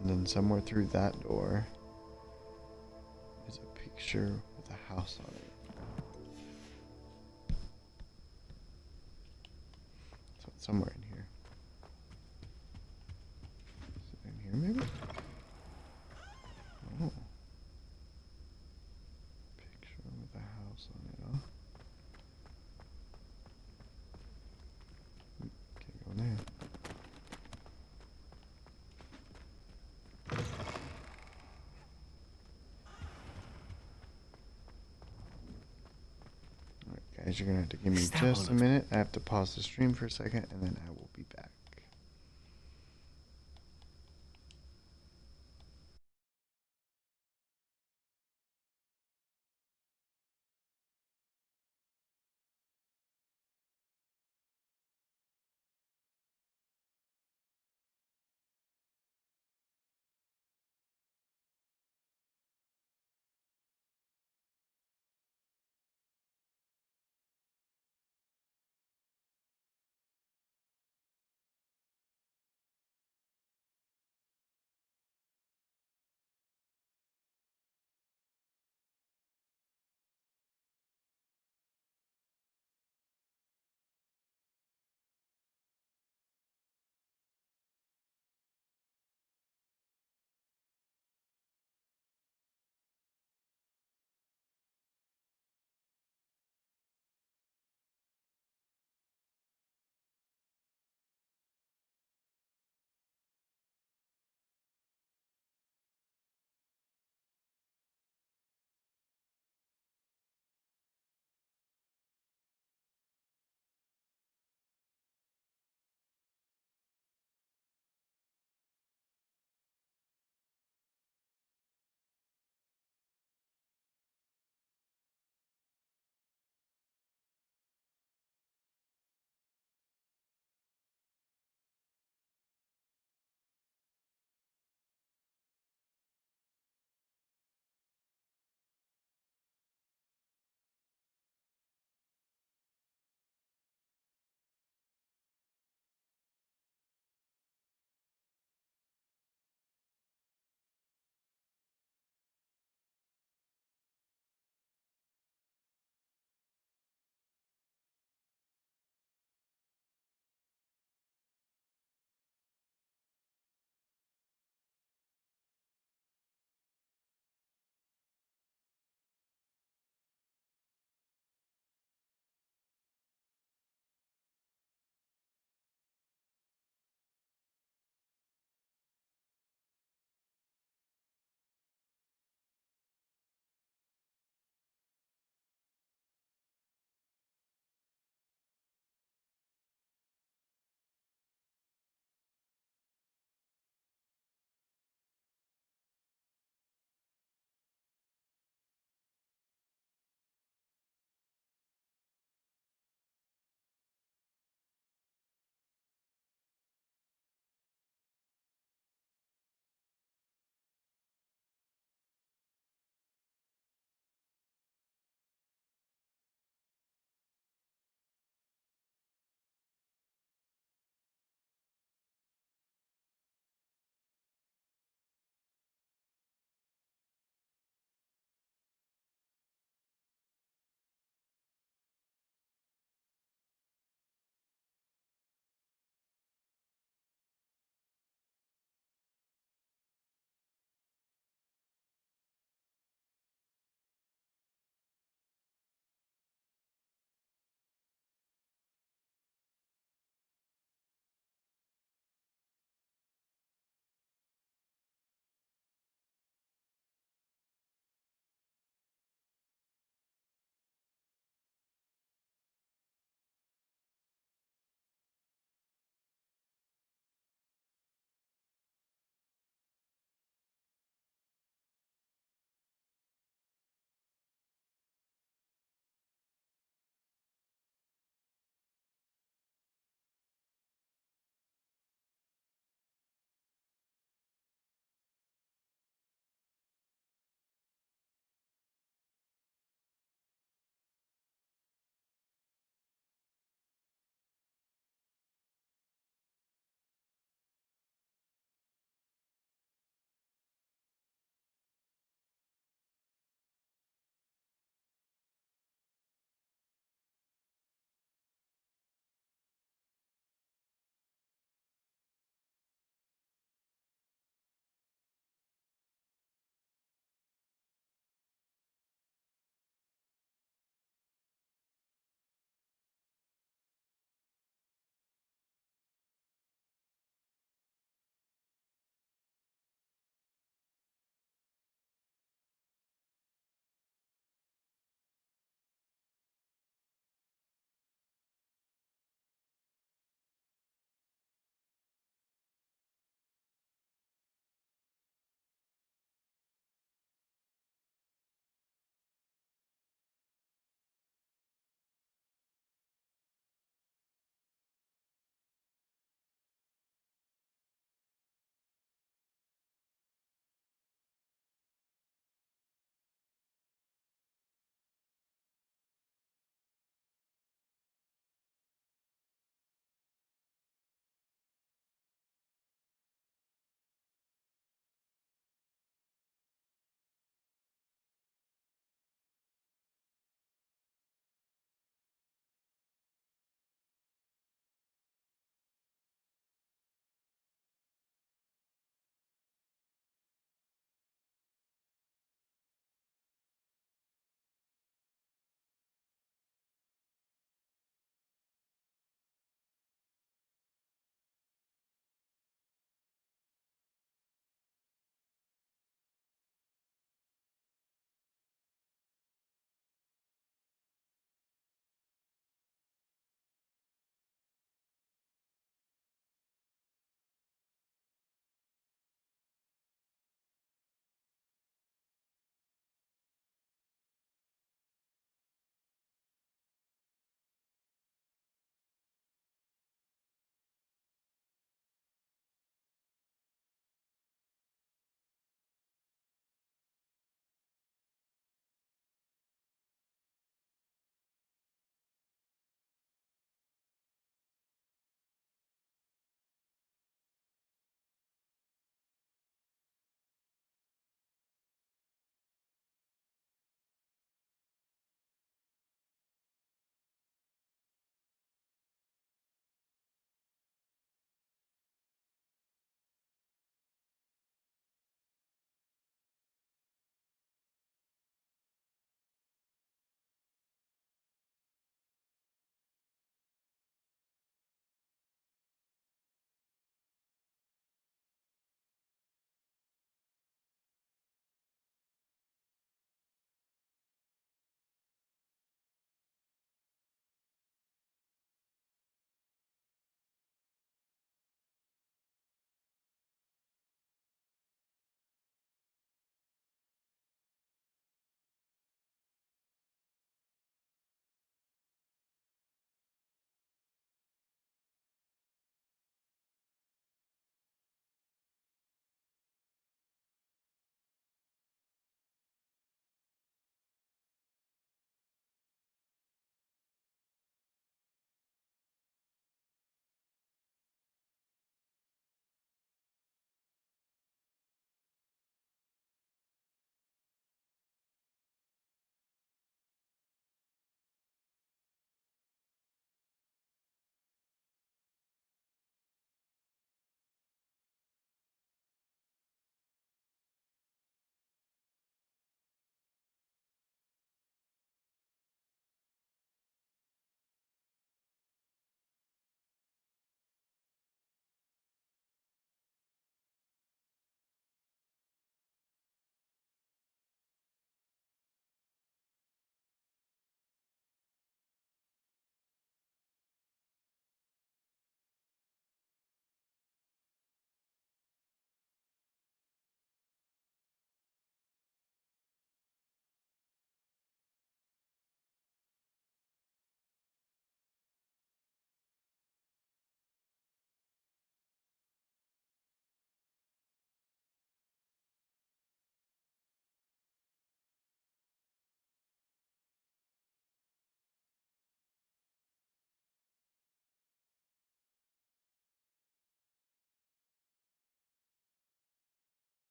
And then somewhere through that door is a picture with a house on it. So it's somewhere in here. Is it in here maybe? Oh. Picture with a house on it, huh? Can't go in there. Guys, you're gonna have to give me just a minute. I have to pause the stream for a second and then I will be back.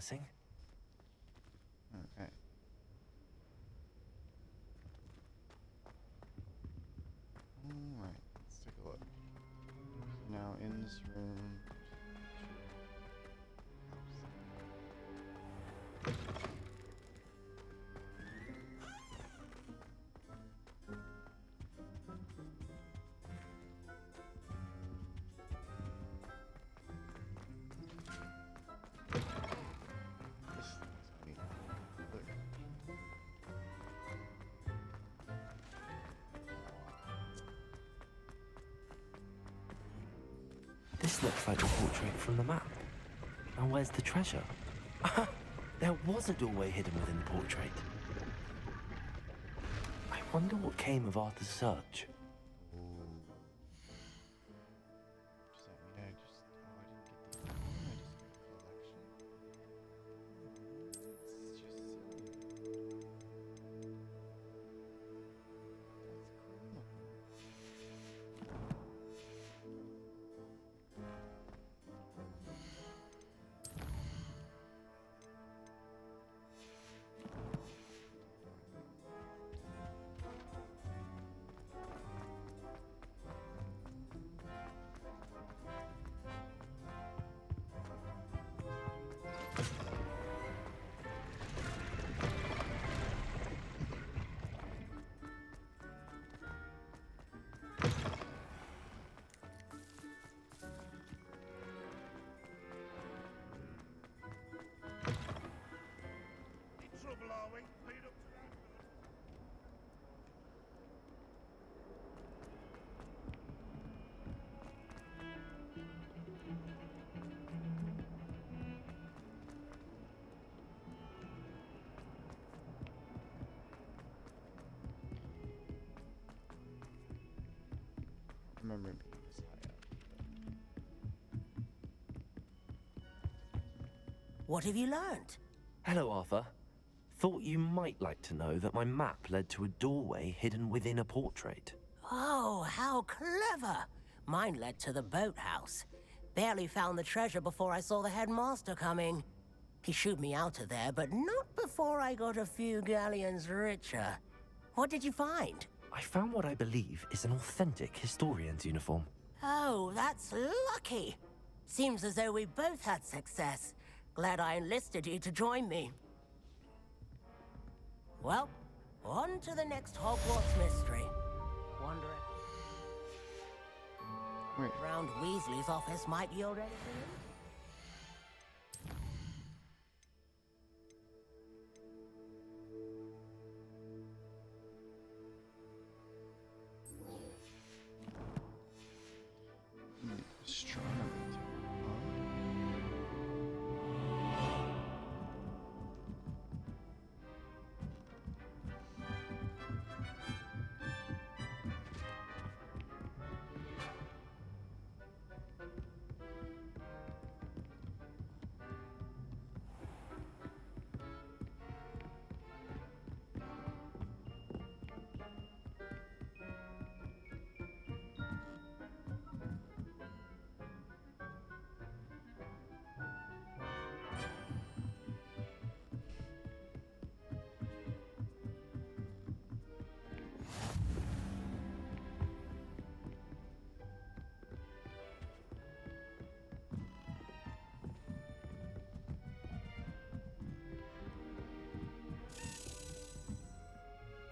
promising. Okay. Alright, let's take a look. So now in this room. This looks like the portrait from the map. Now where's the treasure? There was a doorway hidden within the portrait. I wonder what came of Arthur's search. Remember being this high up. What have you learned? Hello, Arthur. Thought you might like to know that my map led to a doorway hidden within a portrait. Oh, how clever! Mine led to the boathouse. Barely found the treasure before I saw the headmaster coming. He shooed me out of there, but not before I got a few galleons richer. What did you find? I found what I believe is an authentic historian's uniform. Oh, that's lucky. Seems as though we both had success. Glad I enlisted you to join me. Well, on to the next Hogwarts mystery. Wonder if round Weasley's office might yield anything. Astronomy.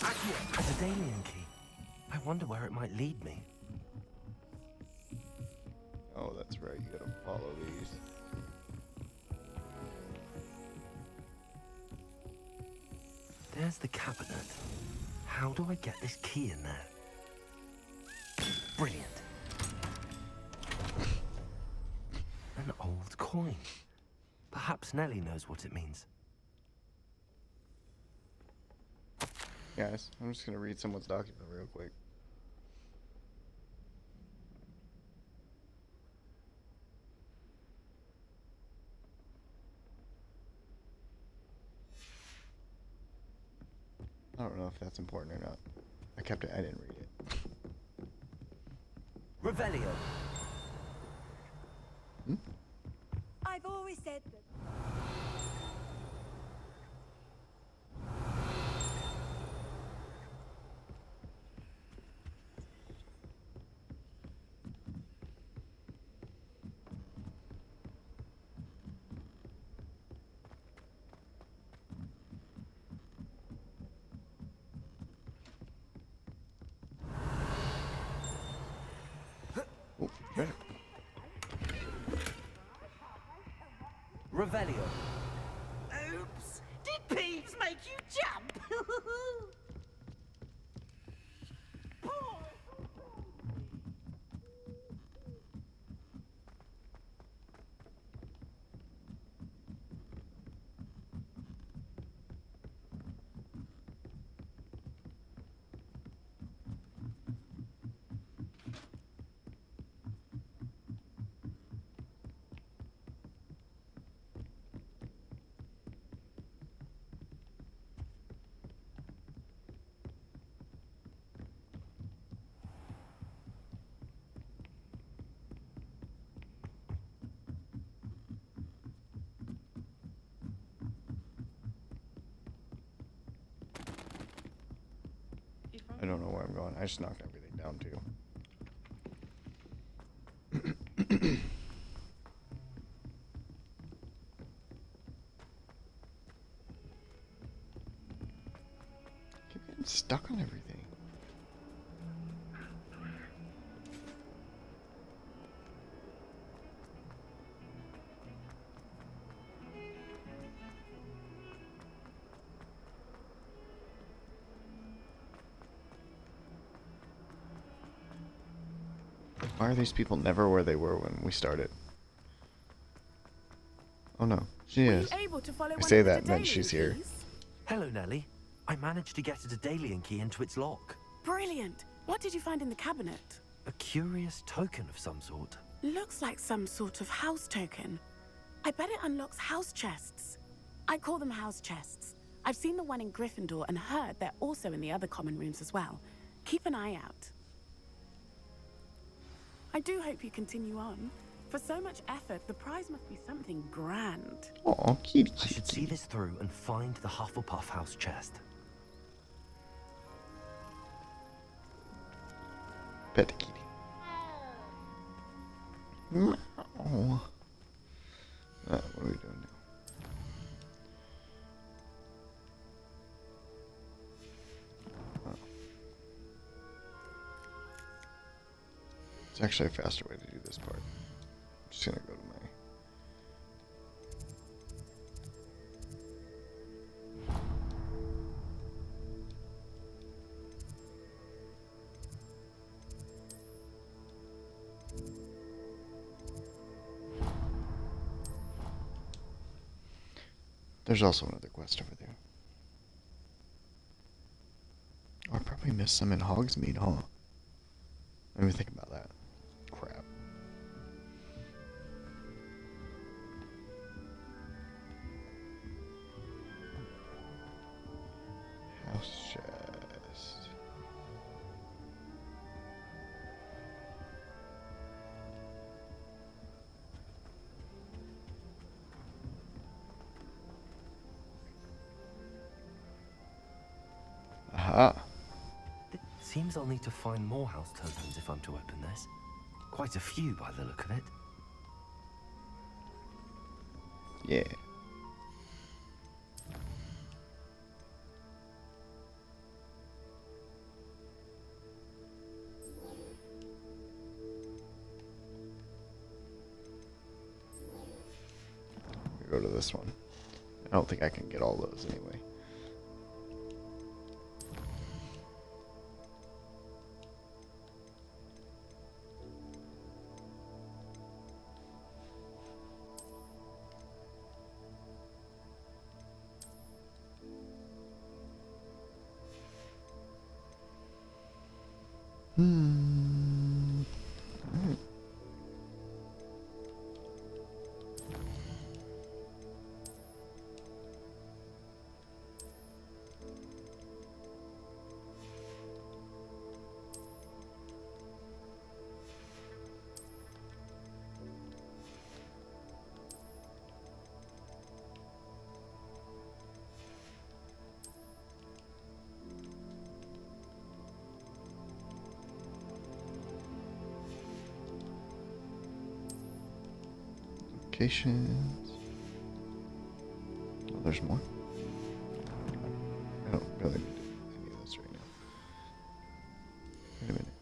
A Daedalian key. I wonder where it might lead me. Oh, that's right. You gotta follow these. There's the cabinet. How do I get this key in there? Brilliant. An old coin. Perhaps Nellie knows what it means. Guys, I'm just gonna read someone's document real quick. I don't know if that's important or not. I kept it. I didn't read it. Revelio. I've always said that. Revelio. Oops! Did Peeves make you jump? I don't know where I'm going. I just knocked everything down too. Keep getting stuck on everything. Why are these people never where they were when we started? Oh no, she is. I say that and then she's here. Hello, Nellie. I managed to get a Daedalian key into its lock. Brilliant. What did you find in the cabinet? A curious token of some sort. Looks like some sort of house token. I bet it unlocks house chests. I call them house chests. I've seen the one in Gryffindor and heard they're also in the other common rooms as well. Keep an eye out. I do hope you continue on. For so much effort, the prize must be something grand. Oh, kitty. I should see this through and find the Hufflepuff house chest. Pet the kitty. Oh. What are we doing now? It's actually a faster way to do this part. I'm just gonna go to my... There's also another quest over there. Oh, I probably missed some in Hogsmeade, huh? Let me think about that. Crap. House chest. Aha. It seems I'll need to find more house tokens if I'm to open this. Quite a few by the look of it. Yeah. We go to this one. I don't think I can get all those anyway. Alright. Locations. Oh, there's more. I don't really need to do any of this right now. Wait a minute.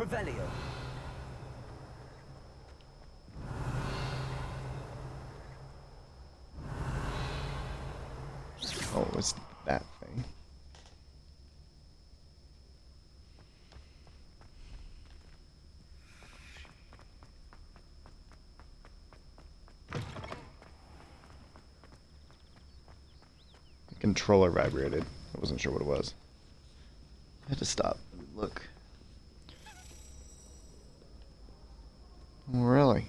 Revelio. Oh, it's that thing. The controller vibrated. I wasn't sure what it was. I had to stop and look. Oh, really?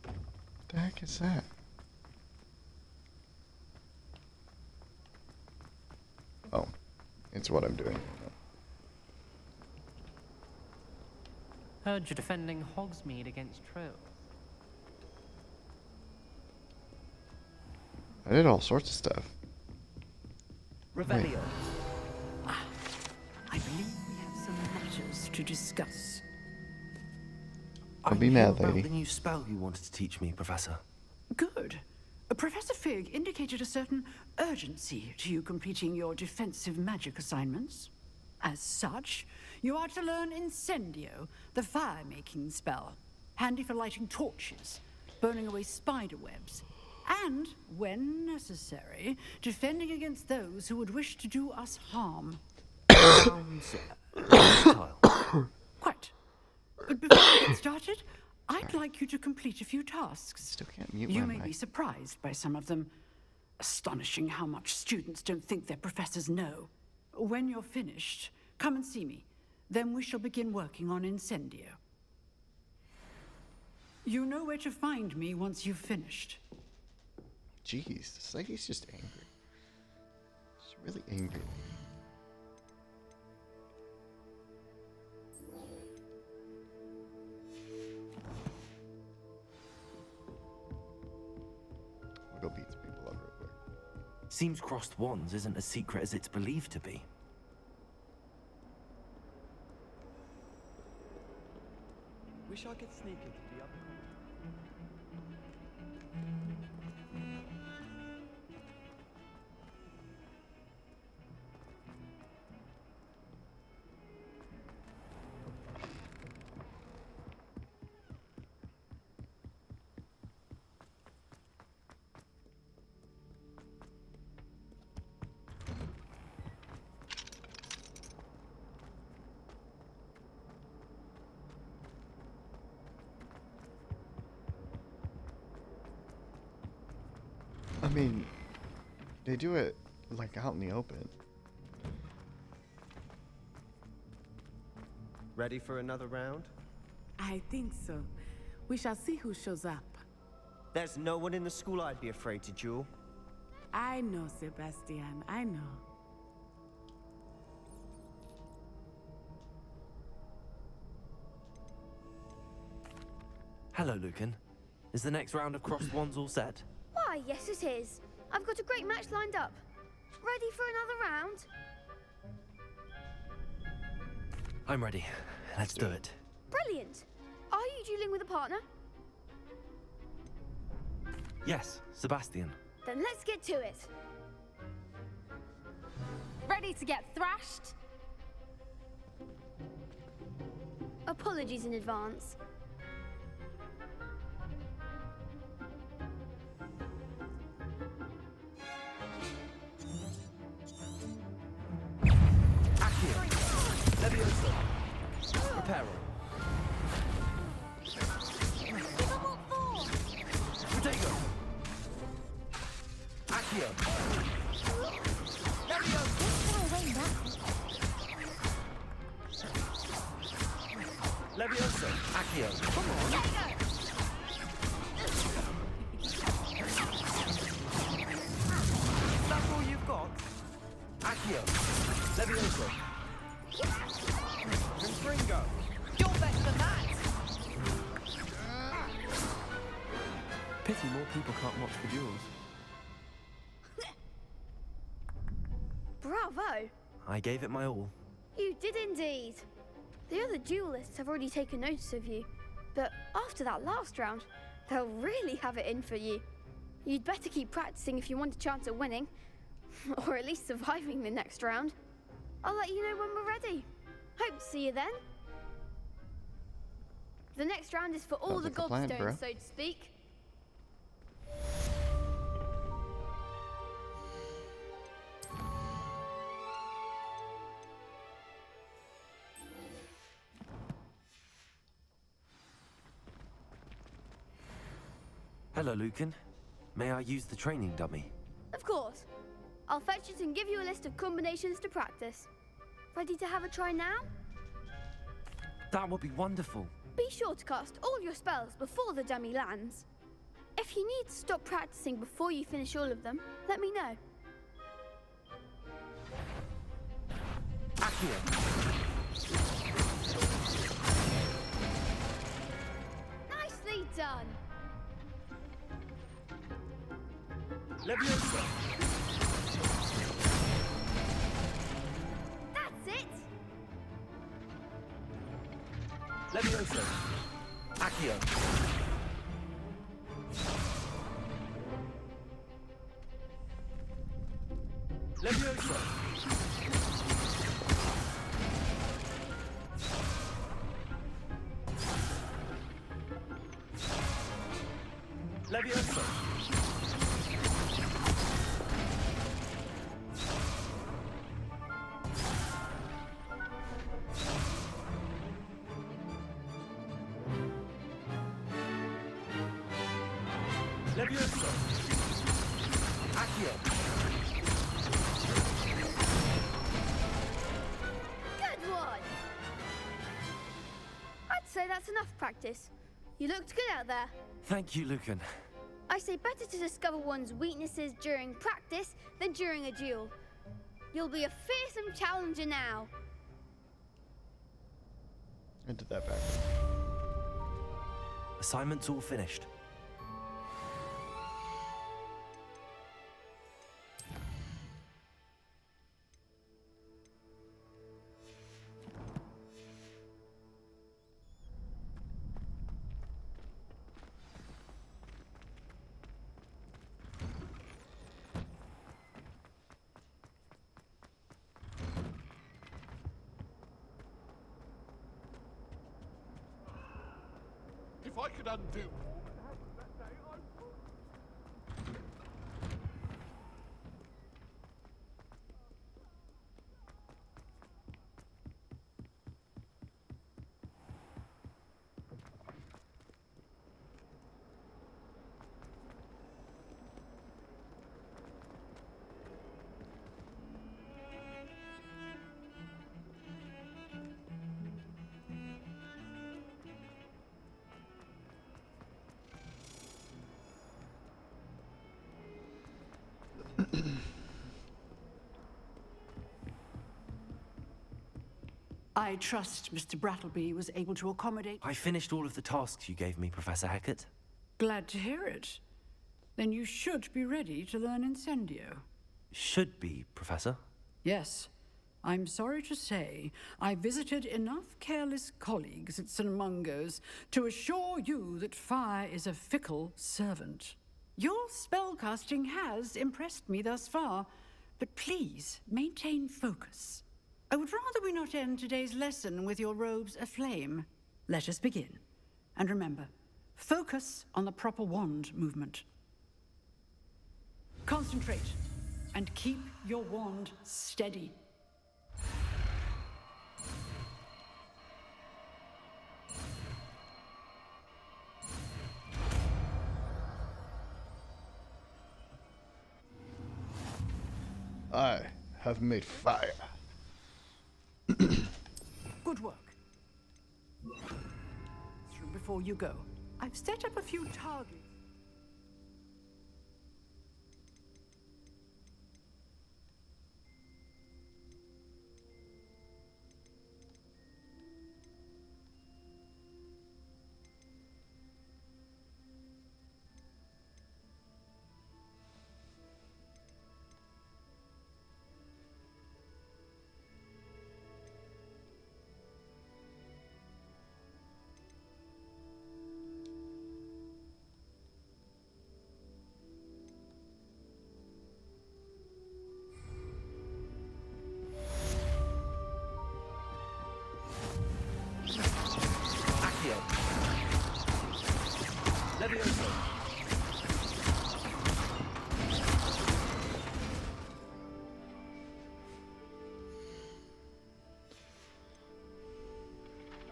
What the heck is that? Oh, it's what I'm doing. Heard you're defending Hogsmeade against trolls. I did all sorts of stuff. Revelio. I believe we have some matters to discuss. Don't be mad, About lady. the new spell you wanted to teach me, Professor. Good. Professor Fig indicated a certain urgency to you completing your defensive magic assignments. As such, you are to learn Incendio, the fire-making spell, handy for lighting torches, burning away spider webs, and, when necessary, defending against those who would wish to do us harm. Sounds versatile. Quite. But before we get started, I'd like you to complete a few tasks. Still can't mute You my may mic. be surprised by some of them. Astonishing how much students don't think their professors know. When you're finished, come and see me. Then we shall begin working on Incendio. You know where to find me once you've finished. Jeez, this lady's just angry. She's really angry. I'll go beat some people up real quick. Seems crossed wands isn't as secret as it's believed to be. Wish I could sneak into the other I mean, they do it like out in the open. Ready for another round? I think so. We shall see who shows up. There's no one in the school I'd be afraid to duel. I know, Sebastian. I know. Hello, Lucan. Is the next round of crossed wands all set? Why, yes it is. I've got a great match lined up. Ready for another round? I'm ready. Let's do it. Brilliant. Are you dueling with a partner? Yes, Sebastian. Then let's get to it. Ready to get thrashed? Apologies in advance. Levioso. Reparo. Protego. Accio. Levioso. Accio. Come on. That's all you've got? Accio. Levioso. Confringo. You're better than that! Pity more people can't watch the duels. Bravo. I gave it my all. You did indeed. The other duelists have already taken notice of you, but after that last round, they'll really have it in for you. You'd better keep practicing if you want a chance at winning, or at least surviving the next round. I'll let you know when we're ready. Hope to see you then. The next round is for all the gobstones, so to speak. Hello, Lucan. May I use the training dummy? Of course. I'll fetch it and give you a list of combinations to practice. Ready to have a try now? That would be wonderful. Be sure to cast all your spells before the dummy lands. If you need to stop practicing before you finish all of them, let me know. Accio! Nicely done! Leviosa! That's it! Leviosa! Accio! Leviosa! Leviosa! Leviosa! Accio! Good one! I'd say that's enough practice. You looked good out there. Thank you, Lucan. I say better to discover one's weaknesses during practice than during a duel. You'll be a fearsome challenger now. I did that back. Assignment's all finished. If I could undo... I trust Mr. Brattleby was able to accommodate... I finished all of the tasks you gave me, Professor Hecat. Glad to hear it. Then you should be ready to learn Incendio. Should be, Professor. Yes. I'm sorry to say, I visited enough careless colleagues at St. Mungo's to assure you that fire is a fickle servant. Your spellcasting has impressed me thus far, but please maintain focus. I would rather we not end today's lesson with your robes aflame. Let us begin. And remember, focus on the proper wand movement. Concentrate, and keep your wand steady. I have made fire. Good work. Before you go, I've set up a few targets.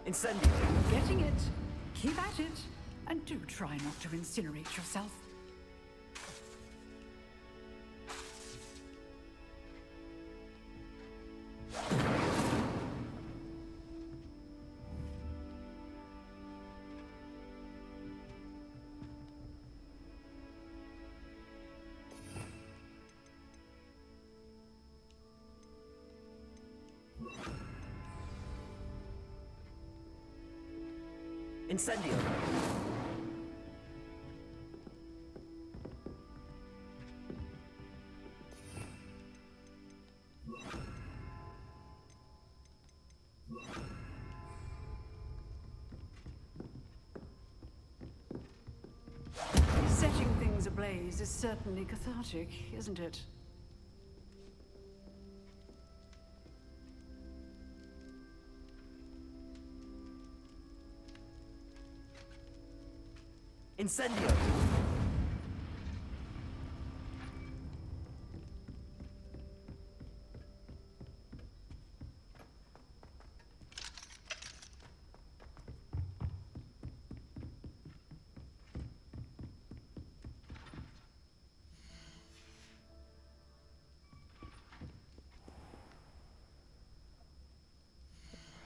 Incendio. Getting it. Keep at it. And do try not to incinerate yourself. Incendio. Setting things ablaze is certainly cathartic, isn't it? Incendio.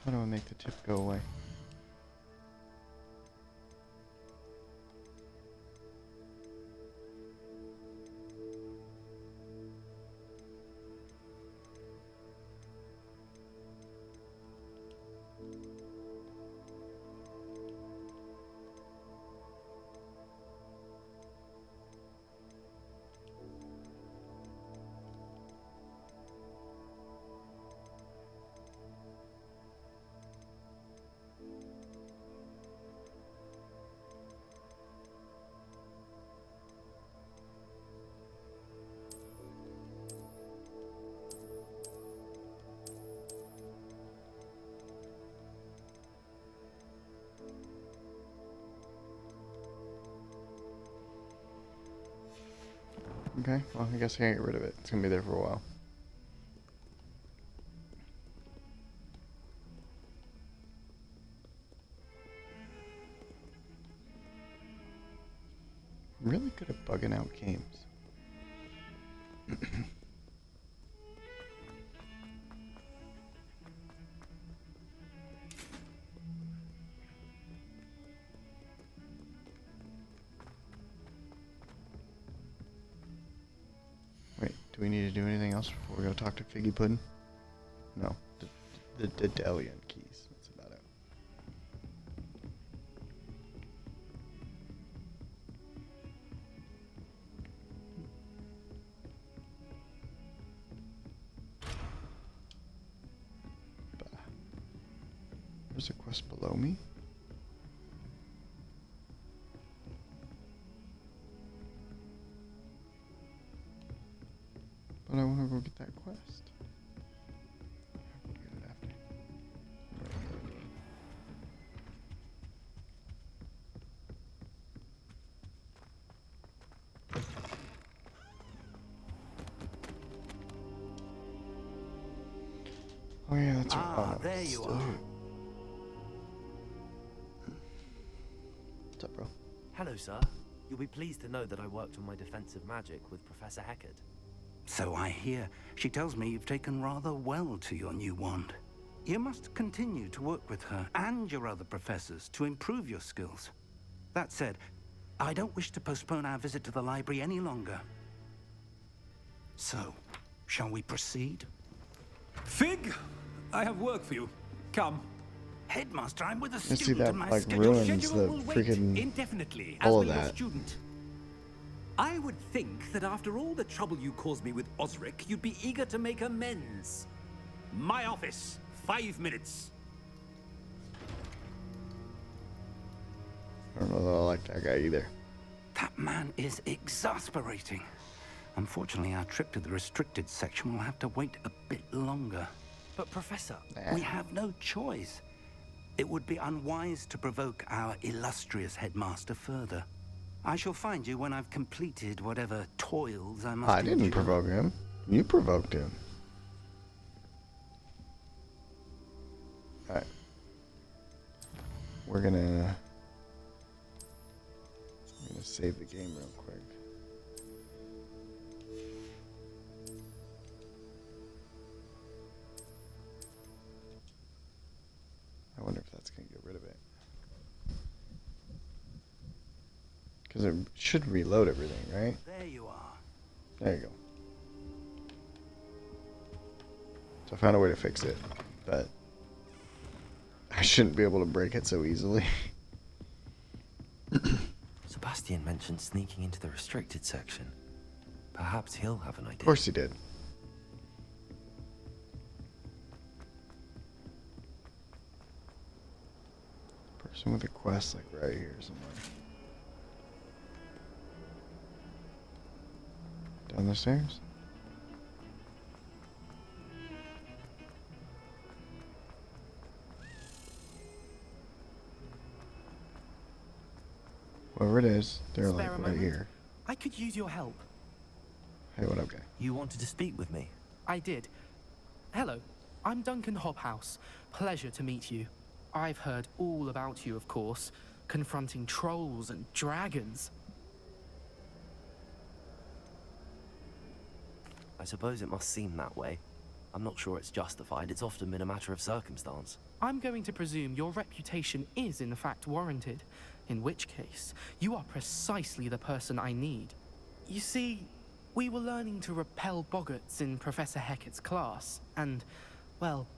How do I make the tip go away? Okay, well, I guess I can't get rid of it. It's gonna be there for a while. I'm really good at bugging out games. Wait, do we need to do anything else before we go talk to Figgy Puddin'? No, the Dedelian keys. That's about it. There's a quest below me. But I want to go get that quest. I'll get it after. Oh yeah, that's right. Oh, no, there it's you still are. here. What's up, bro? Hello, sir. You'll be pleased to know that I worked on my defensive magic with Professor Heckard. So I hear. She tells me you've taken rather well to your new wand. You must continue to work with her and your other professors to improve your skills. That said, I don't wish to postpone our visit to the library any longer. So, shall we proceed? Fig, I have work for you. Come. Headmaster, I'm with a I see student that and my like schedule ruins the will wait freaking indefinitely all as of will your that. student. I would think that after all the trouble you caused me with Osric, you'd be eager to make amends. My office, 5 minutes. I don't know that I like that guy either. That man is exasperating. Unfortunately, our trip to the restricted section will have to wait a bit longer. But Professor... We have no choice. It would be unwise to provoke our illustrious headmaster further. I shall find you when I've completed whatever toils I must I didn't endure. provoke him. You provoked him. Alright. we're gonna save the game real quick. I wonder if that's gonna get rid of it. Because it should reload everything, right? There you are. There you go. So I found a way to fix it, but I shouldn't be able to break it so easily. Sebastian mentioned sneaking into the restricted section. Perhaps he'll have an idea. Of course he did. Person with a quest, like right here somewhere. Down the stairs? Whoever it is, they're Spare like a right moment? here. I could use your help. Hey, what up, guy? You wanted to speak with me? I did. Hello, I'm Duncan Hobhouse. Pleasure to meet you. I've heard all about you, of course, confronting trolls and dragons. I suppose it must seem that way. I'm not sure it's justified. It's often been a matter of circumstance. I'm going to presume your reputation is in fact warranted, in which case, you are precisely the person I need. You see, we were learning to repel boggarts in Professor Hecat's class, and, well,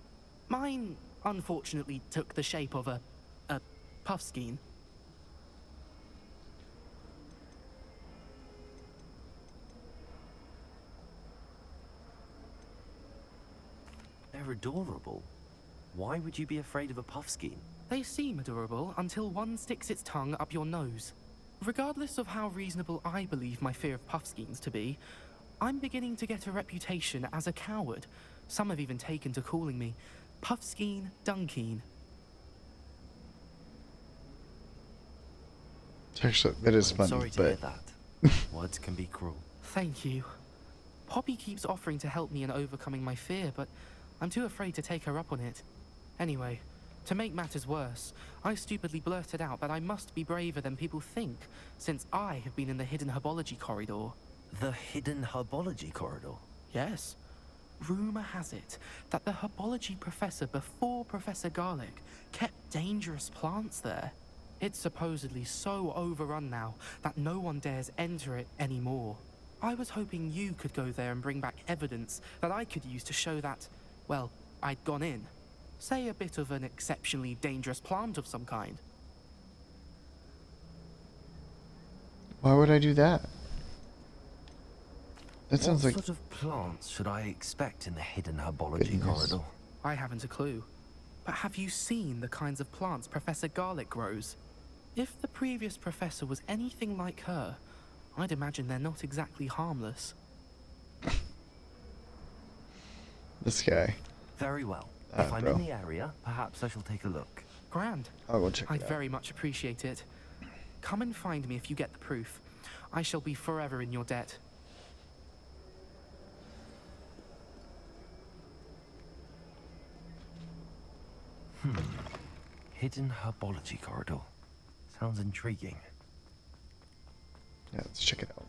mine unfortunately took the shape of a puffskein. They're adorable. Why would you be afraid of a puffskein? They seem adorable until one sticks its tongue up your nose. Regardless of how reasonable I believe my fear of puffskeins to be, I'm beginning to get a reputation as a coward. Some have even taken to calling me Puffskein Dunkeen. Actually, that is I'm funny, sorry to but hear that. Words can be cruel. Thank you. Poppy keeps offering to help me in overcoming my fear, but I'm too afraid to take her up on it. Anyway, to make matters worse, I stupidly blurted out that I must be braver than people think, since I have been in the hidden herbology corridor. The hidden herbology corridor? Yes. Rumor has it that the herbology professor before Professor Garlic kept dangerous plants there. It's supposedly so overrun now that no one dares enter it anymore. I was hoping you could go there and bring back evidence that I could use to show that, well, I'd gone in. Say a bit of an exceptionally dangerous plant of some kind. why would I do that? That sounds like... What sort of plants should I expect in the hidden herbology corridor? I haven't a clue. But have you seen the kinds of plants Professor Garlic grows? If the previous professor was anything like her, I'd imagine they're not exactly harmless. This guy. Very well. If I'm in the area, perhaps I shall take a look. Grand. I'll go check it I'd out. very much appreciate it. Come and find me if you get the proof. I shall be forever in your debt. Hidden herbology corridor. Sounds intriguing. Yeah, let's check it out.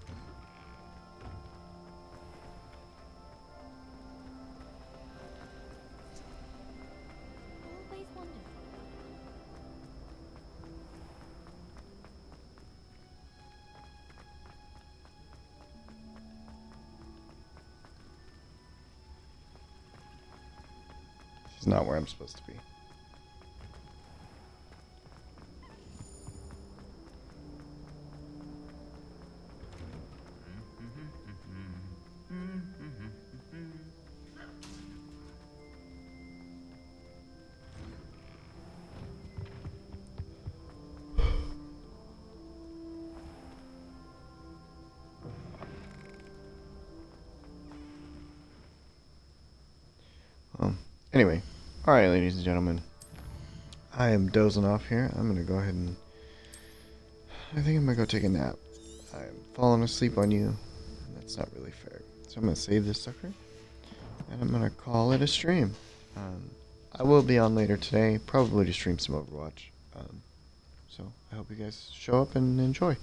This is not where I'm supposed to be. Anyway, alright, ladies and gentlemen. I am dozing off here. I'm going to go ahead and... I think I'm going to go take a nap. I'm falling asleep on you. And that's not really fair. So I'm going to save this sucker. And I'm going to call it a stream. I will be on later today. Probably to stream some Overwatch. So I hope you guys show up and enjoy.